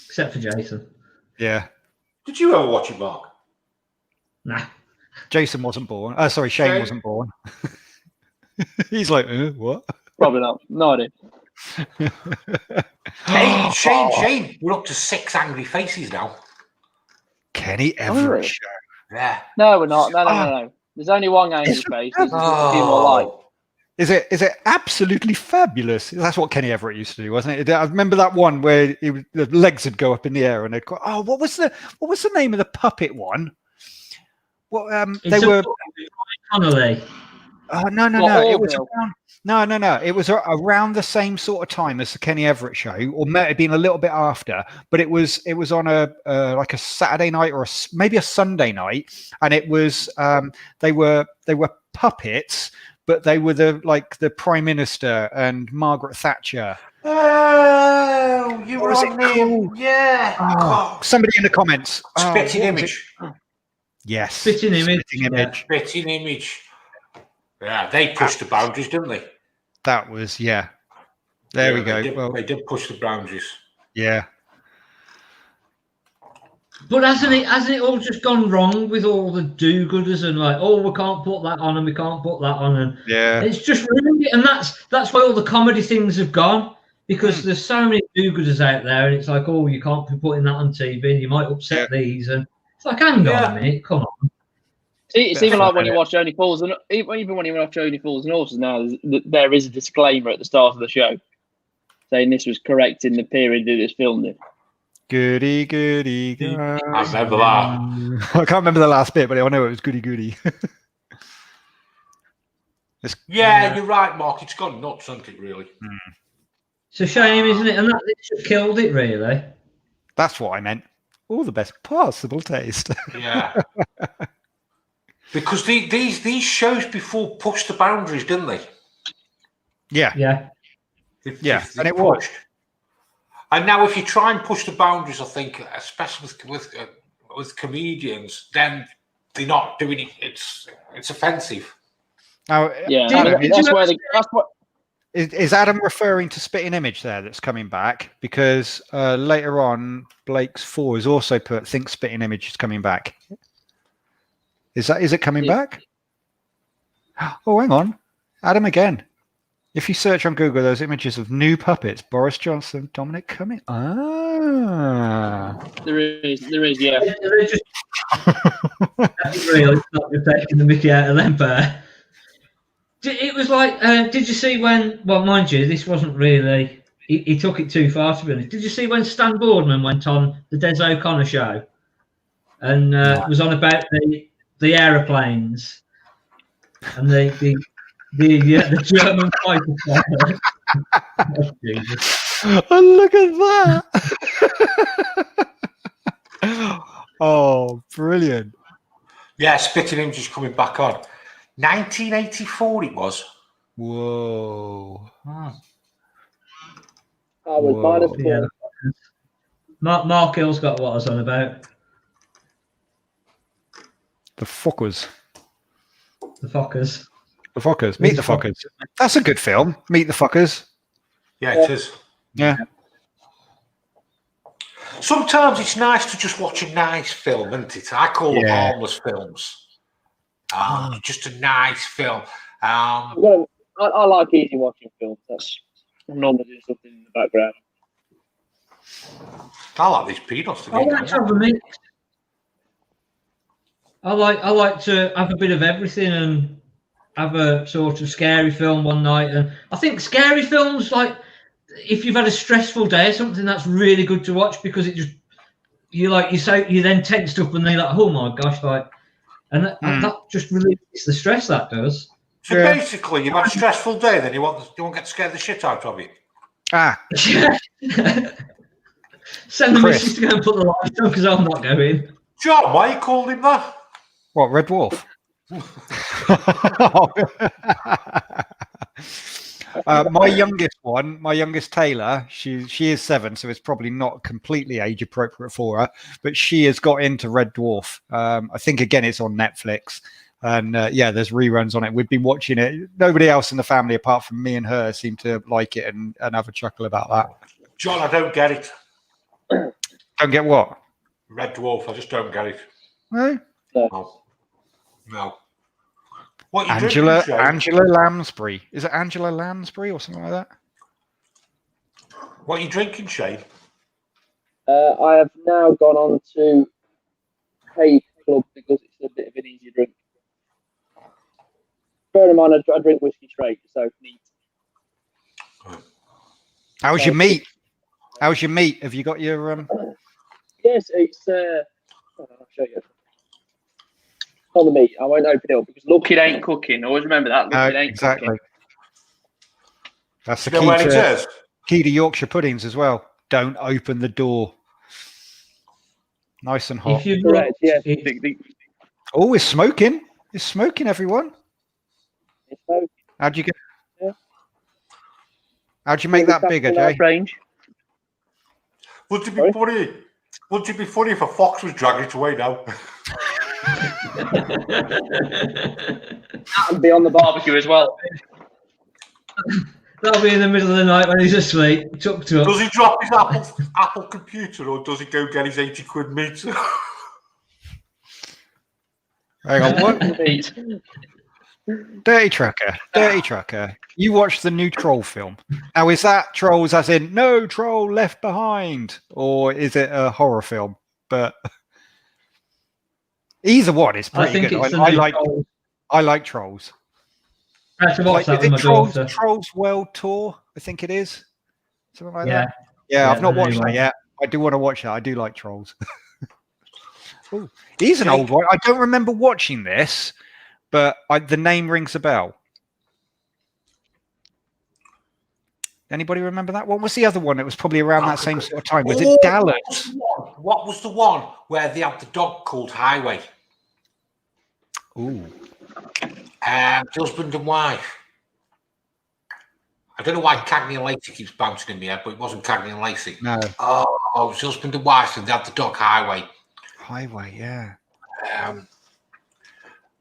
Except for Jason. Yeah. Did you ever watch it, Mark? Nah. Jason wasn't born. Sorry, Shane wasn't born. He's like, what? Probably not. No idea. Hey, Shane. We're up to 6 angry faces now. Kenny Everett show. Yeah. No, we're not. No. There's only one angry face. There's just a few more light. Is it absolutely fabulous? That's what Kenny Everett used to do, wasn't it? I remember that one where the legs would go up in the air and they'd go, oh, what was the name of the puppet one? What they were Connolly. Oh no. It was around, It was around the same sort of time as the Kenny Everett show, or might have been a little bit after. But it was on a like a Saturday night or maybe a Sunday night, and it was they were puppets, but they were the Prime Minister and Margaret Thatcher. Oh, you were on the yeah. Oh, somebody in the comments. Spitting image. Yes. Spitting image. Spitting image. Yeah, they pushed the boundaries, didn't they? That was There we go. They did push the boundaries. Yeah. But hasn't it all just gone wrong with all the do-gooders and like, oh, we can't put that on and we can't put that on, and it's just ruined it. And that's why all the comedy things have gone, because there's so many do-gooders out there, and it's like, oh, you can't be putting that on TV, and you might upset these, and it's like, hang on a minute, come on. It's even like when you watch Only Fools and even when you watch Only Fools and Horses now, there is a disclaimer at the start of the show saying this was correct in the period that it was filmed in. Goody. I remember that. I can't remember the last bit, but I know it was goody. You're right, Mark. It's gone nuts, hasn't it, really? It's a shame, isn't it? And that just killed it, really. That's what I meant. All the best possible taste. Yeah. Because these shows before pushed the boundaries, didn't they? Yeah. If and it was. And now, if you try and push the boundaries, I think, especially with comedians, then they're not doing it. It's offensive. Now, is Adam referring to Spitting Image there? That's coming back because later on, Blake's 4 has also think Spitting Image is coming back. Is it coming back? Oh, hang on, Adam again. If you search on Google those images of new puppets, Boris Johnson, Dominic Cummings. There is, yeah. They're just real. It's not just taking the mickey out of them pair. It was like, did you see when? Well, mind you, this wasn't really. He took it too far, to be honest. Did you see when Stan Boardman went on the Des O'Connor show and was on about the aeroplanes and the the German fighter pilot. Oh, Jesus. Oh, look at that! Oh, brilliant! Yeah, Spitting Image coming back on. 1984 it was. Whoa! I was Whoa. minus Yeah. 4. Mark Hill's got what I was on about. The Fockers. The Fockers. The Fockers. Meet the Fockers. That's a good film. Meet the Fockers. Yeah, it is. Yeah. Sometimes it's nice to just watch a nice film, isn't it? I call them harmless films. Just a nice film. Well, I like easy watching films. I'm normally doing something in the background. I like these peanuts. I like to have a mix. I like to have a bit of everything and have a sort of scary film one night. And I think scary films, like if you've had a stressful day or something, that's really good to watch because it just you then tensed up and they're like, oh my gosh, like, and that just releases the stress that does. So basically, you've had a stressful day, then you won't get scared the shit out of you. Send the missus to go and put the lights on because I'm not going. John, why you called him that? What, Red Dwarf? My youngest Taylor, she is 7, so it's probably not completely age appropriate for her, but she has got into Red Dwarf. I think again it's on Netflix, and there's reruns on it. We've been watching it. Nobody else in the family apart from me and her seem to like it and have a chuckle about that. John, I don't get it. Don't get what? Red Dwarf, I just don't get it. No. No. What you Angela drinking, Angela Lansbury. Is it Angela Lansbury or something like that? What are you drinking, Shane? I have now gone on to Hay Club because it's a bit of an easy drink. Bear in mind, I drink whiskey straight, so neat. How's your meat? How's your meat? Have you got your Yes, it's. I'll show you. On the meat, I won't open it up because look, it ain't cooking. Always remember that. Look, it ain't exactly. cooking. That's the key to Yorkshire puddings as well. Don't open the door. Nice and hot. If you've Correct, yeah. Oh, it's smoking. It's smoking, everyone. It's smoking. How'd you get? Yeah. How'd you make that bigger, Jay? Range. Would it be funny? Would it be funny if a fox was dragging it away now? That'd be on the barbecue as well. That'll be in the middle of the night when he's asleep, tucked up. Does he drop his Apple computer or does he go get his 80 quid meat? Hang on, what? Dirty Tracker. You watched the new Troll film. Now, is that Trolls as in no troll left behind? Or is it a horror film? But either one is pretty good. I like Trolls. I have to watch that with my daughter. Trolls World Tour, I think it is. Something like that. Yeah, I've not watched that yet. I do want to watch that. I do like Trolls. Ooh, he's an old one. I don't remember watching this, but the name rings a bell. Anybody remember that? What was the other one? It was probably around that same sort of time. Was it Dallas? What was the one where they had the dog called Highway? Ooh. Husband and wife. I don't know why Cagney and Lacey keeps bouncing in my head, but it wasn't Cagney and Lacey. No. Oh, it was husband and wife, and they had the dog Highway. Highway, yeah.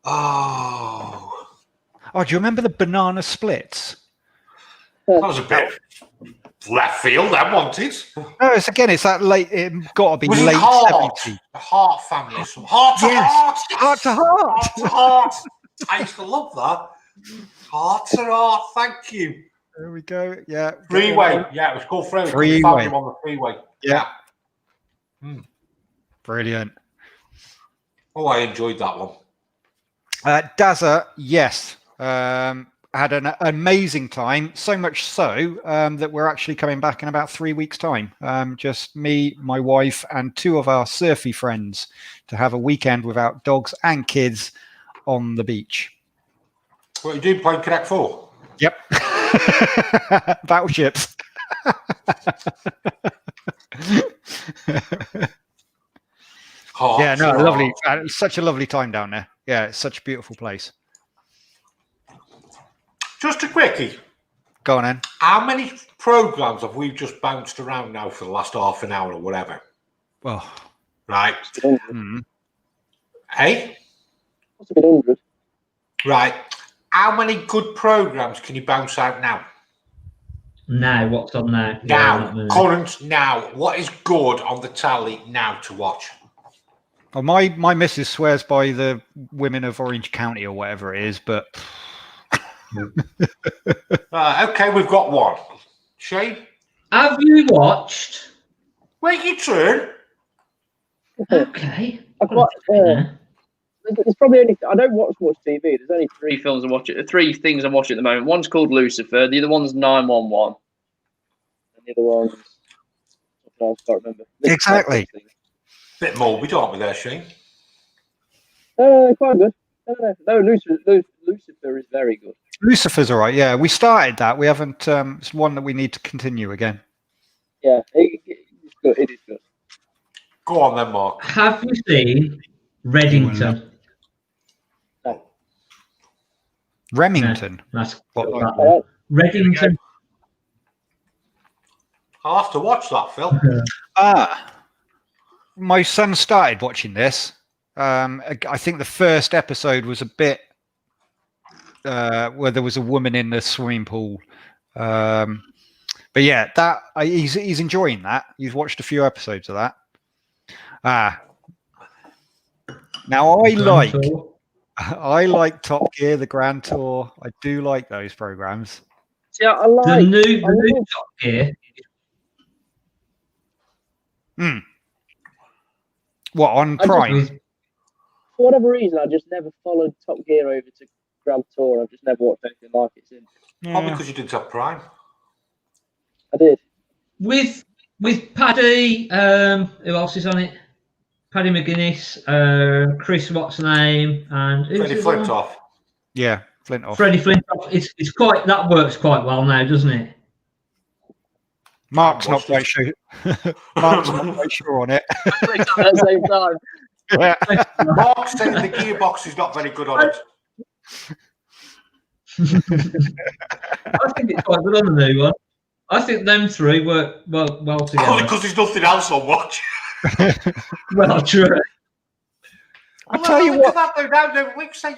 Oh, do you remember the banana splits? that was a bit left field, that wanted. No, it's that late. It got to be late 70s. The Hart family, some Heart to Heart. Heart to Heart. Heart to Heart. I used to love that. Heart to Heart. Thank you. There we go. Yeah. Freeway. Yeah, it was called Freeway. Freeway. On the freeway. Yeah. Brilliant. Oh, I enjoyed that one. Dazza, yes. Had an amazing time, so much so that we're actually coming back in about 3 weeks' time. Just me, my wife, and 2 of our surfy friends to have a weekend without dogs and kids on the beach. What you doing playing Connect 4? Yep. Battleships. Yeah, no, lovely. Such a lovely time down there. Yeah, it's such a beautiful place. Just a quickie. Go on, then. How many programs have we just bounced around now for the last half an hour or whatever? Oh. Right. Hey? That's a bit 100. Right. How many good programs can you bounce out now? Now, what's on now? Now, current now. What is good on the tally now to watch? Oh, my missus swears by the Women of Orange County or whatever it is, but Okay, we've got one. Shane? Have you watched? Wait your turn. Okay. There's probably only, I don't watch much TV. There's only three things I'm watching at the moment. One's called Lucifer. The other one's 911. And the other one's something else, I can't remember. Exactly. Bit morbid, aren't we there, Shane? Quite good. No, Lucifer is very good. Lucifer's all right. Yeah, we started that. We haven't. It's one that we need to continue again. Yeah, it's good. It is good. Go on then, Mark. Have you seen Reddington? No. Remington. No, that's What? Reddington. I'll have to watch that, Phil. My son started watching this. I think the first episode was a bit where there was a woman in the swimming pool. But yeah, he's enjoying that. He's watched a few episodes of that. Now I like Top Gear, the Grand Tour. I do like those programs. Yeah, I like the new Top Gear. What, on Prime? For whatever reason, I just never followed Top Gear over to Grand Tour. I've just never watched anything like it since. Probably because you didn't have Prime. I did. With Paddy, who else is on it? Paddy McGuinness, Chris, what's the name, and Freddie Flintoff. Yeah, Flintoff. Freddie Flintoff. It's quite, that works quite well now, doesn't it? Mark's not quite sure. Mark's not quite sure on it. At the same time. Yeah. Mark's saying the gearbox is not very good on it. I think it's quite good on the new one. I think them three work well together. Only because there's nothing else on watch. Well, true. I'll tell you what.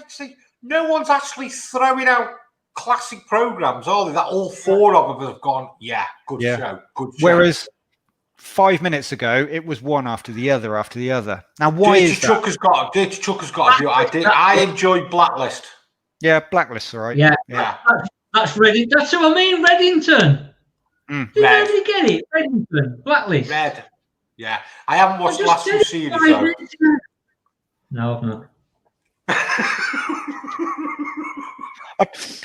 See, no one's actually throwing out classic programs, are they? That all four of them have gone, good show. Whereas 5 minutes ago, it was one after the other after the other. Now, why Dirty is Chuck that? Dirty Chuck has got a view. I enjoyed Blacklist. Yeah, Blacklist, all right. Yeah. That's Reddington. That's what I mean, Reddington. Do you really get it? Reddington, Blacklist. Red. Yeah. I haven't watched the last few series, though. No, I've not.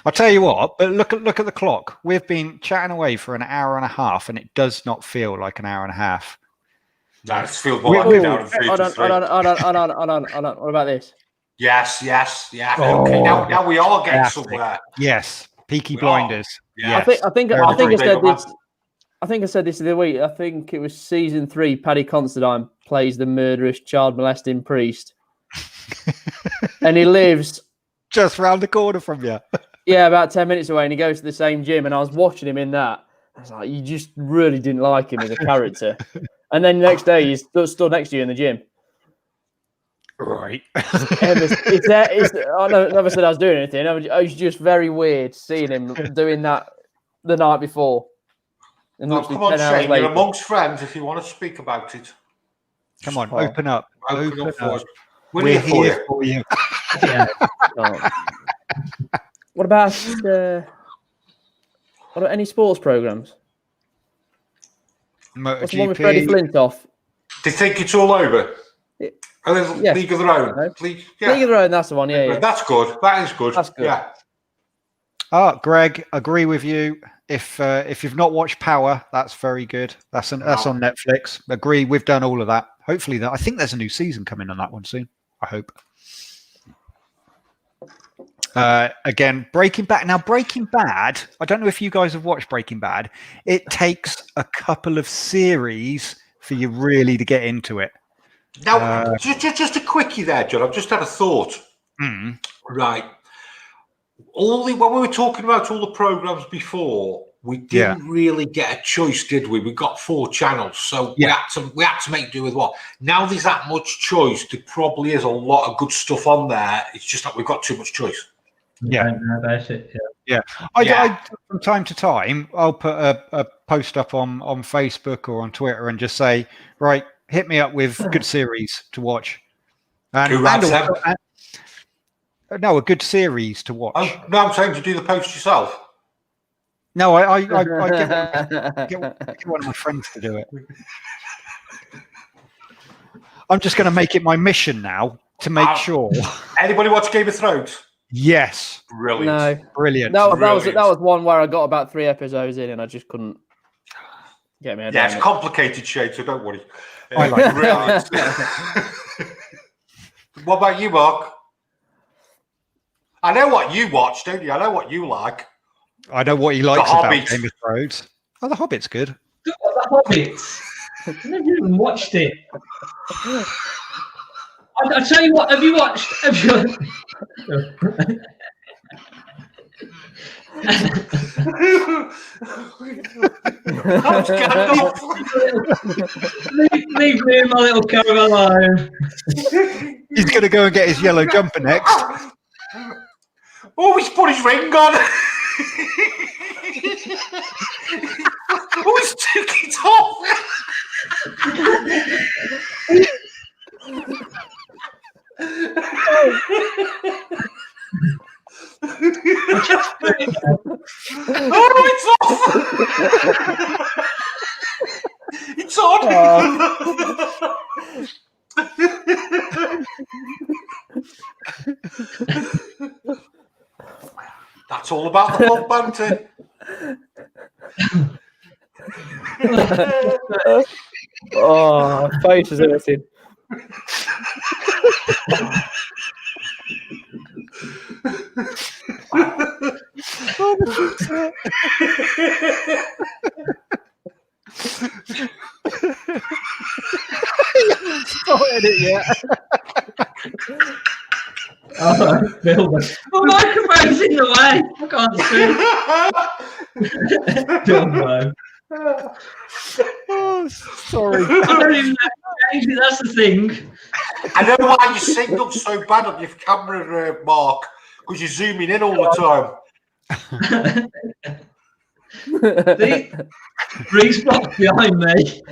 I'll tell you what, but look at the clock. We've been chatting away for an hour and a half, and it does not feel like an hour and a half. No, it feels more like an hour and 53. Hold on. What about this? Yes. Yeah. Okay, now we are getting somewhere. Yes, Peaky Blinders. Yeah. I think I said this. I think I said this the other week. I think it was season 3. Paddy Considine plays the murderous, child molesting priest, and he lives just round the corner from you. Yeah, about 10 minutes away, and he goes to the same gym. And I was watching him in that. I was like, you just really didn't like him as a character. And then the next day, he's stood next to you in the gym. Right. I never said I was doing anything. It was just very weird seeing him doing that the night before. And come on, Shane, you're amongst friends if you want to speak about it. Come on, open up. Open up. We're here for you. Yeah. What about any sports programs? What's the one with Freddie Flintoff? Do you think it's all over? Yeah. League of Their Own. No. League of Their Own, that's the one, yeah. That's good. That is good. That's good. Yeah. Greg, agree with you. If you've not watched Power, that's very good. That's on Netflix. Agree, we've done all of that. Hopefully, I think there's a new season coming on that one soon. I hope. Again, Breaking Bad. Now, Breaking Bad, I don't know if you guys have watched Breaking Bad. It takes a couple of series for you really to get into it. Now, just a quickie there, John. I've just had a thought. Right. When we were talking about all the programs before, we didn't really get a choice, did we? We got 4 channels, so we had to make do with what. Now there's that much choice. There probably is a lot of good stuff on there. It's just that we've got too much choice. I don't know about it. I from time to time, I'll put a post up on Facebook or on Twitter and just say, right, hit me up with good series to watch. No, a good series to watch. Oh, no, I'm saying to do the post yourself. No, I get one of my friends to do it. I'm just going to make it my mission now to make sure. Anybody watch Game of Thrones? Yes. Brilliant. No. Brilliant. That was one where I got about 3 episodes in and I just couldn't get me head Yeah, down it's complicated, Shane, so don't worry. I like brilliant. What about you, Mark? I know what you watch, don't you? I know what you like. I know what he likes about Game of Thrones. Oh, The Hobbit's good. The Hobbit. I never even watched it. I'll tell you what. Have you watched? Leave me in my little caravan alone. He's going to go and get his yellow jumper next. Oh, he's put his ring on. Oh, he's took it off. Oh, it's off. It's on. That's all about the pub banter. Oh, face is hurting. Started it yet. Oh, Bill. Oh, microphone's in the way. I can't see. Don't know. Oh, sorry. I don't even know. That's the thing. I know why your signal's so bad on your camera, Mark, because you're zooming in all the time. See? 3 spots behind me.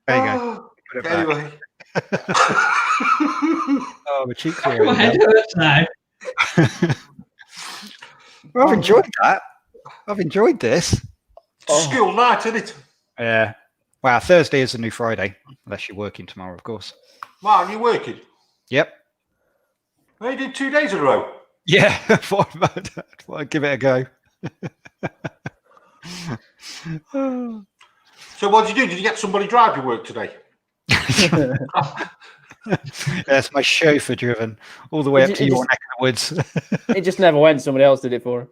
There you go. Put it back. Anyway. Oh, my cheeks are My head hurts now. Well, I've enjoyed that. I've enjoyed this. School night, isn't it? Yeah. Wow, Thursday is the new Friday, unless you're working tomorrow, of course. Wow, you working? Yep. Well, you did 2 days in a row. Yeah, thought I'd give it a go. So what did you do? Did you get somebody drive your work today? That's my chauffeur driven all the way up to your neck of the woods. It just never went. Somebody else did it for him.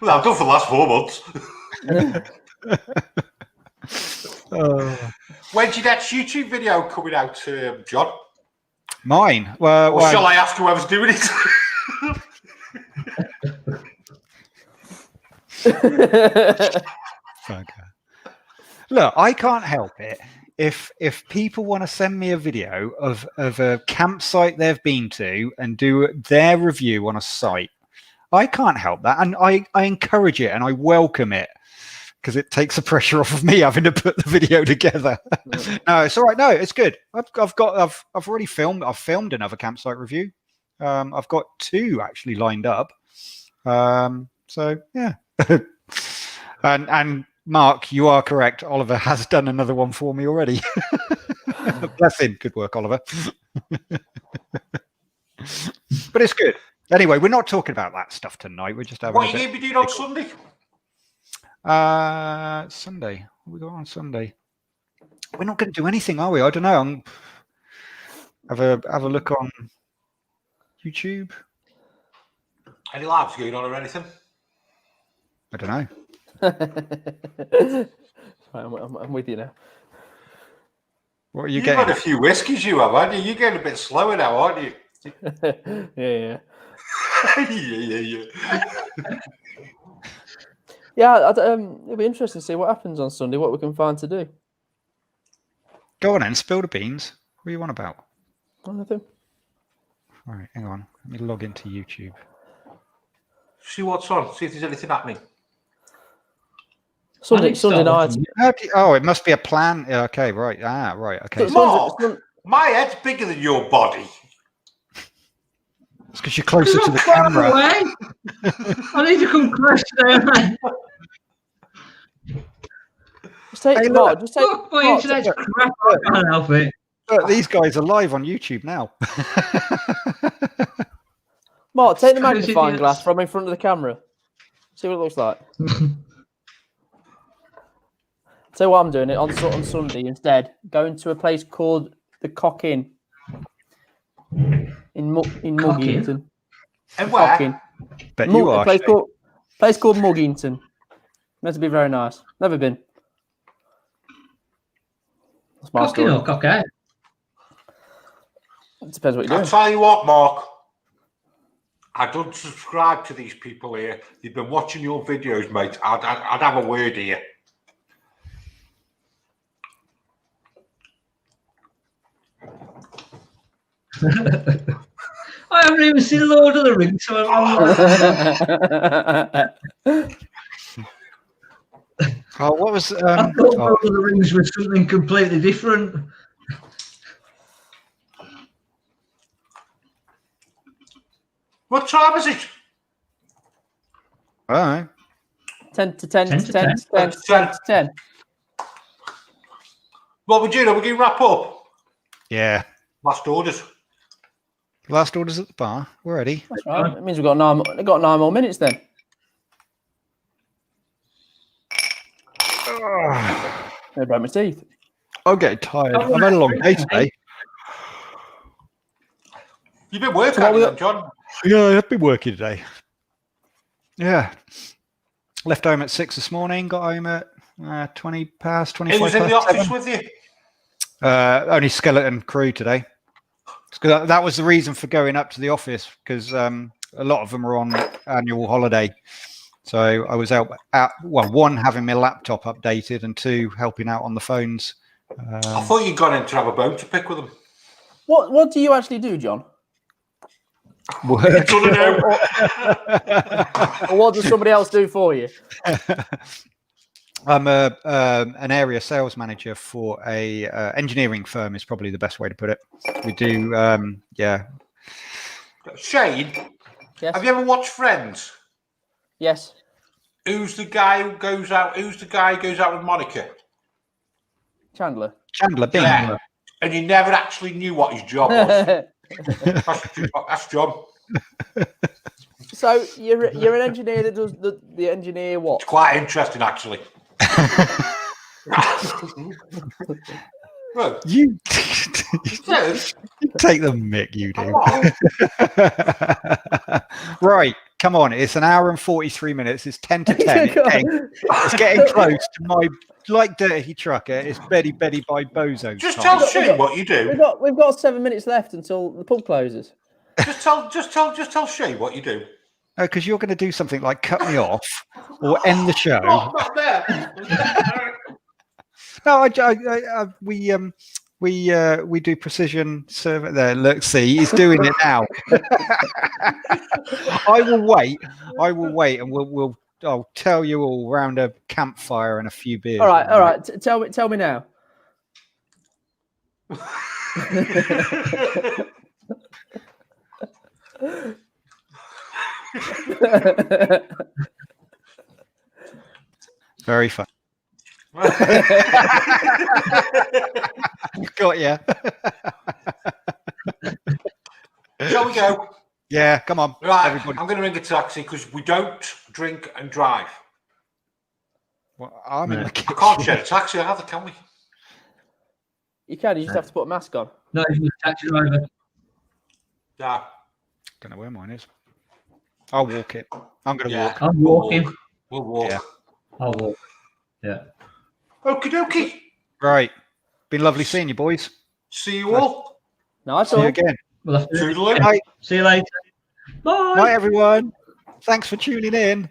Well, I've done for the last 4 months. When's your next YouTube video coming out, John? Mine? Well, shall I ask whoever's doing it? Look, I can't help it. If people want to send me a video of a campsite they've been to and do their review on a site, I can't help that. And I encourage it and I welcome it because it takes the pressure off of me having to put the video together. No, it's all right. No, it's good. I've already filmed. I've filmed another campsite review. I've got 2 actually lined up. So yeah. And Mark, you are correct. Oliver has done another one for me already. Bless him. Good work, Oliver. But it's good. Anyway, we're not talking about that stuff tonight. We're just having. What are you going to be doing on Sunday? Sunday. What we got on Sunday? We're not going to do anything, are we? I don't know. Have a look on YouTube. Any lives going on or anything? I don't know. I'm with you now. What are you You've getting? had a few whiskies, you have, haven't you? You're getting a bit slower now, aren't you? Yeah. Yeah. Yeah, it'll be interesting to see what happens on Sunday, what we can find to do. Go on then, spill the beans. What are you on about? Nothing. All right, hang on. Let me log into YouTube. See what's on. See if there's anything happening. Sunday night. Oh, it must be a plan. Yeah, okay, right. Right. Okay. Mark, my head's bigger than your body. It's because you're closer to the camera. Away. I need to come close down. Just take Hey, Mark. Just take. Look, my internet's crap. I can't help it. Look, these guys are live on YouTube now. Mark, take the Crazy magnifying idiots. glass from in front of the camera. See what it looks like. Tell you what I'm doing it on Sunday instead. Going to a place called the Cock Inn in Muggington. And where? Cock Inn. Bet you are. A place called Muggington. Meant to be very nice. Never been. That's my Cock in story. or cock out? It depends what you're I'll doing. tell you what, Mark. I don't subscribe to these people here. You've been watching your videos, mate. I'd have a word here. I haven't even seen Lord of the Rings, so Oh, what was? I thought Lord of the Rings was something completely different. What time is it? All right. 10 to 10 10 to to 10 to 10 to 10 to 10. What we doing? Are we going to wrap up? Yeah. Last orders. Last orders at the bar. We're ready. That's right. It means we've got 9 more minutes then. I broke my teeth. I'm getting tired. I've had a long day today. You've been working, So what we haven't you, John? Yeah, I've been working today. Yeah. Left home at 6 this morning. Got home at 20 past, 25 Who was in the past office 7. with you? Only skeleton crew today. That was the reason for going up to the office, because a lot of them are on annual holiday. So I was out, one, having my laptop updated, and 2, helping out on the phones. I thought you'd gone in to have a bone to pick with them. What do you actually do, John? Work. I don't know. Or what does somebody else do for you? I'm an area sales manager for a engineering firm, is probably the best way to put it. We do, Shane, Yes. have you ever watched Friends? Yes. Who's the guy who goes out? Who's the guy who goes out with Monica? Chandler. Chandler Bing. Yeah. And you never actually knew what his job was. That's John. So you're an engineer that does the engineer what? It's quite interesting, actually. Well, You Yes. take the mick, you do. Hello. Right, come on. It's an hour and 43 minutes. It's 10 to 10. It's getting close to my like dirty trucker. It's Betty by Bozo's Just time. tell Shane what you do. We've got 7 minutes left until the pub closes. Just tell Shane what you do. Because you're going to do something like cut me off or end the show. Oh, not there. No, we do precision survey. There, look, see, he's doing it now. I will wait, and I'll tell you all around a campfire and a few beers. All right. Tell me now. Very fun. Got ya. Shall we go? Yeah, come on, Right, everybody. I'm going to ring a taxi because we don't drink and drive. Well, I'm in the I kitchen. can't share a taxi either, can we? You can. You just have to put a mask on. No, you can taxi driver. Yeah. Don't know where mine is. I'll walk it. I'm going to Yeah. walk. I'm walking. We'll walk. Yeah. I'll walk. Yeah. Okie dokie. Right. Been lovely seeing you, boys. See you all. Nice See you one. again. Well, that's it. Toodaloo. Night. See you later. Bye. Night, everyone. Thanks for tuning in.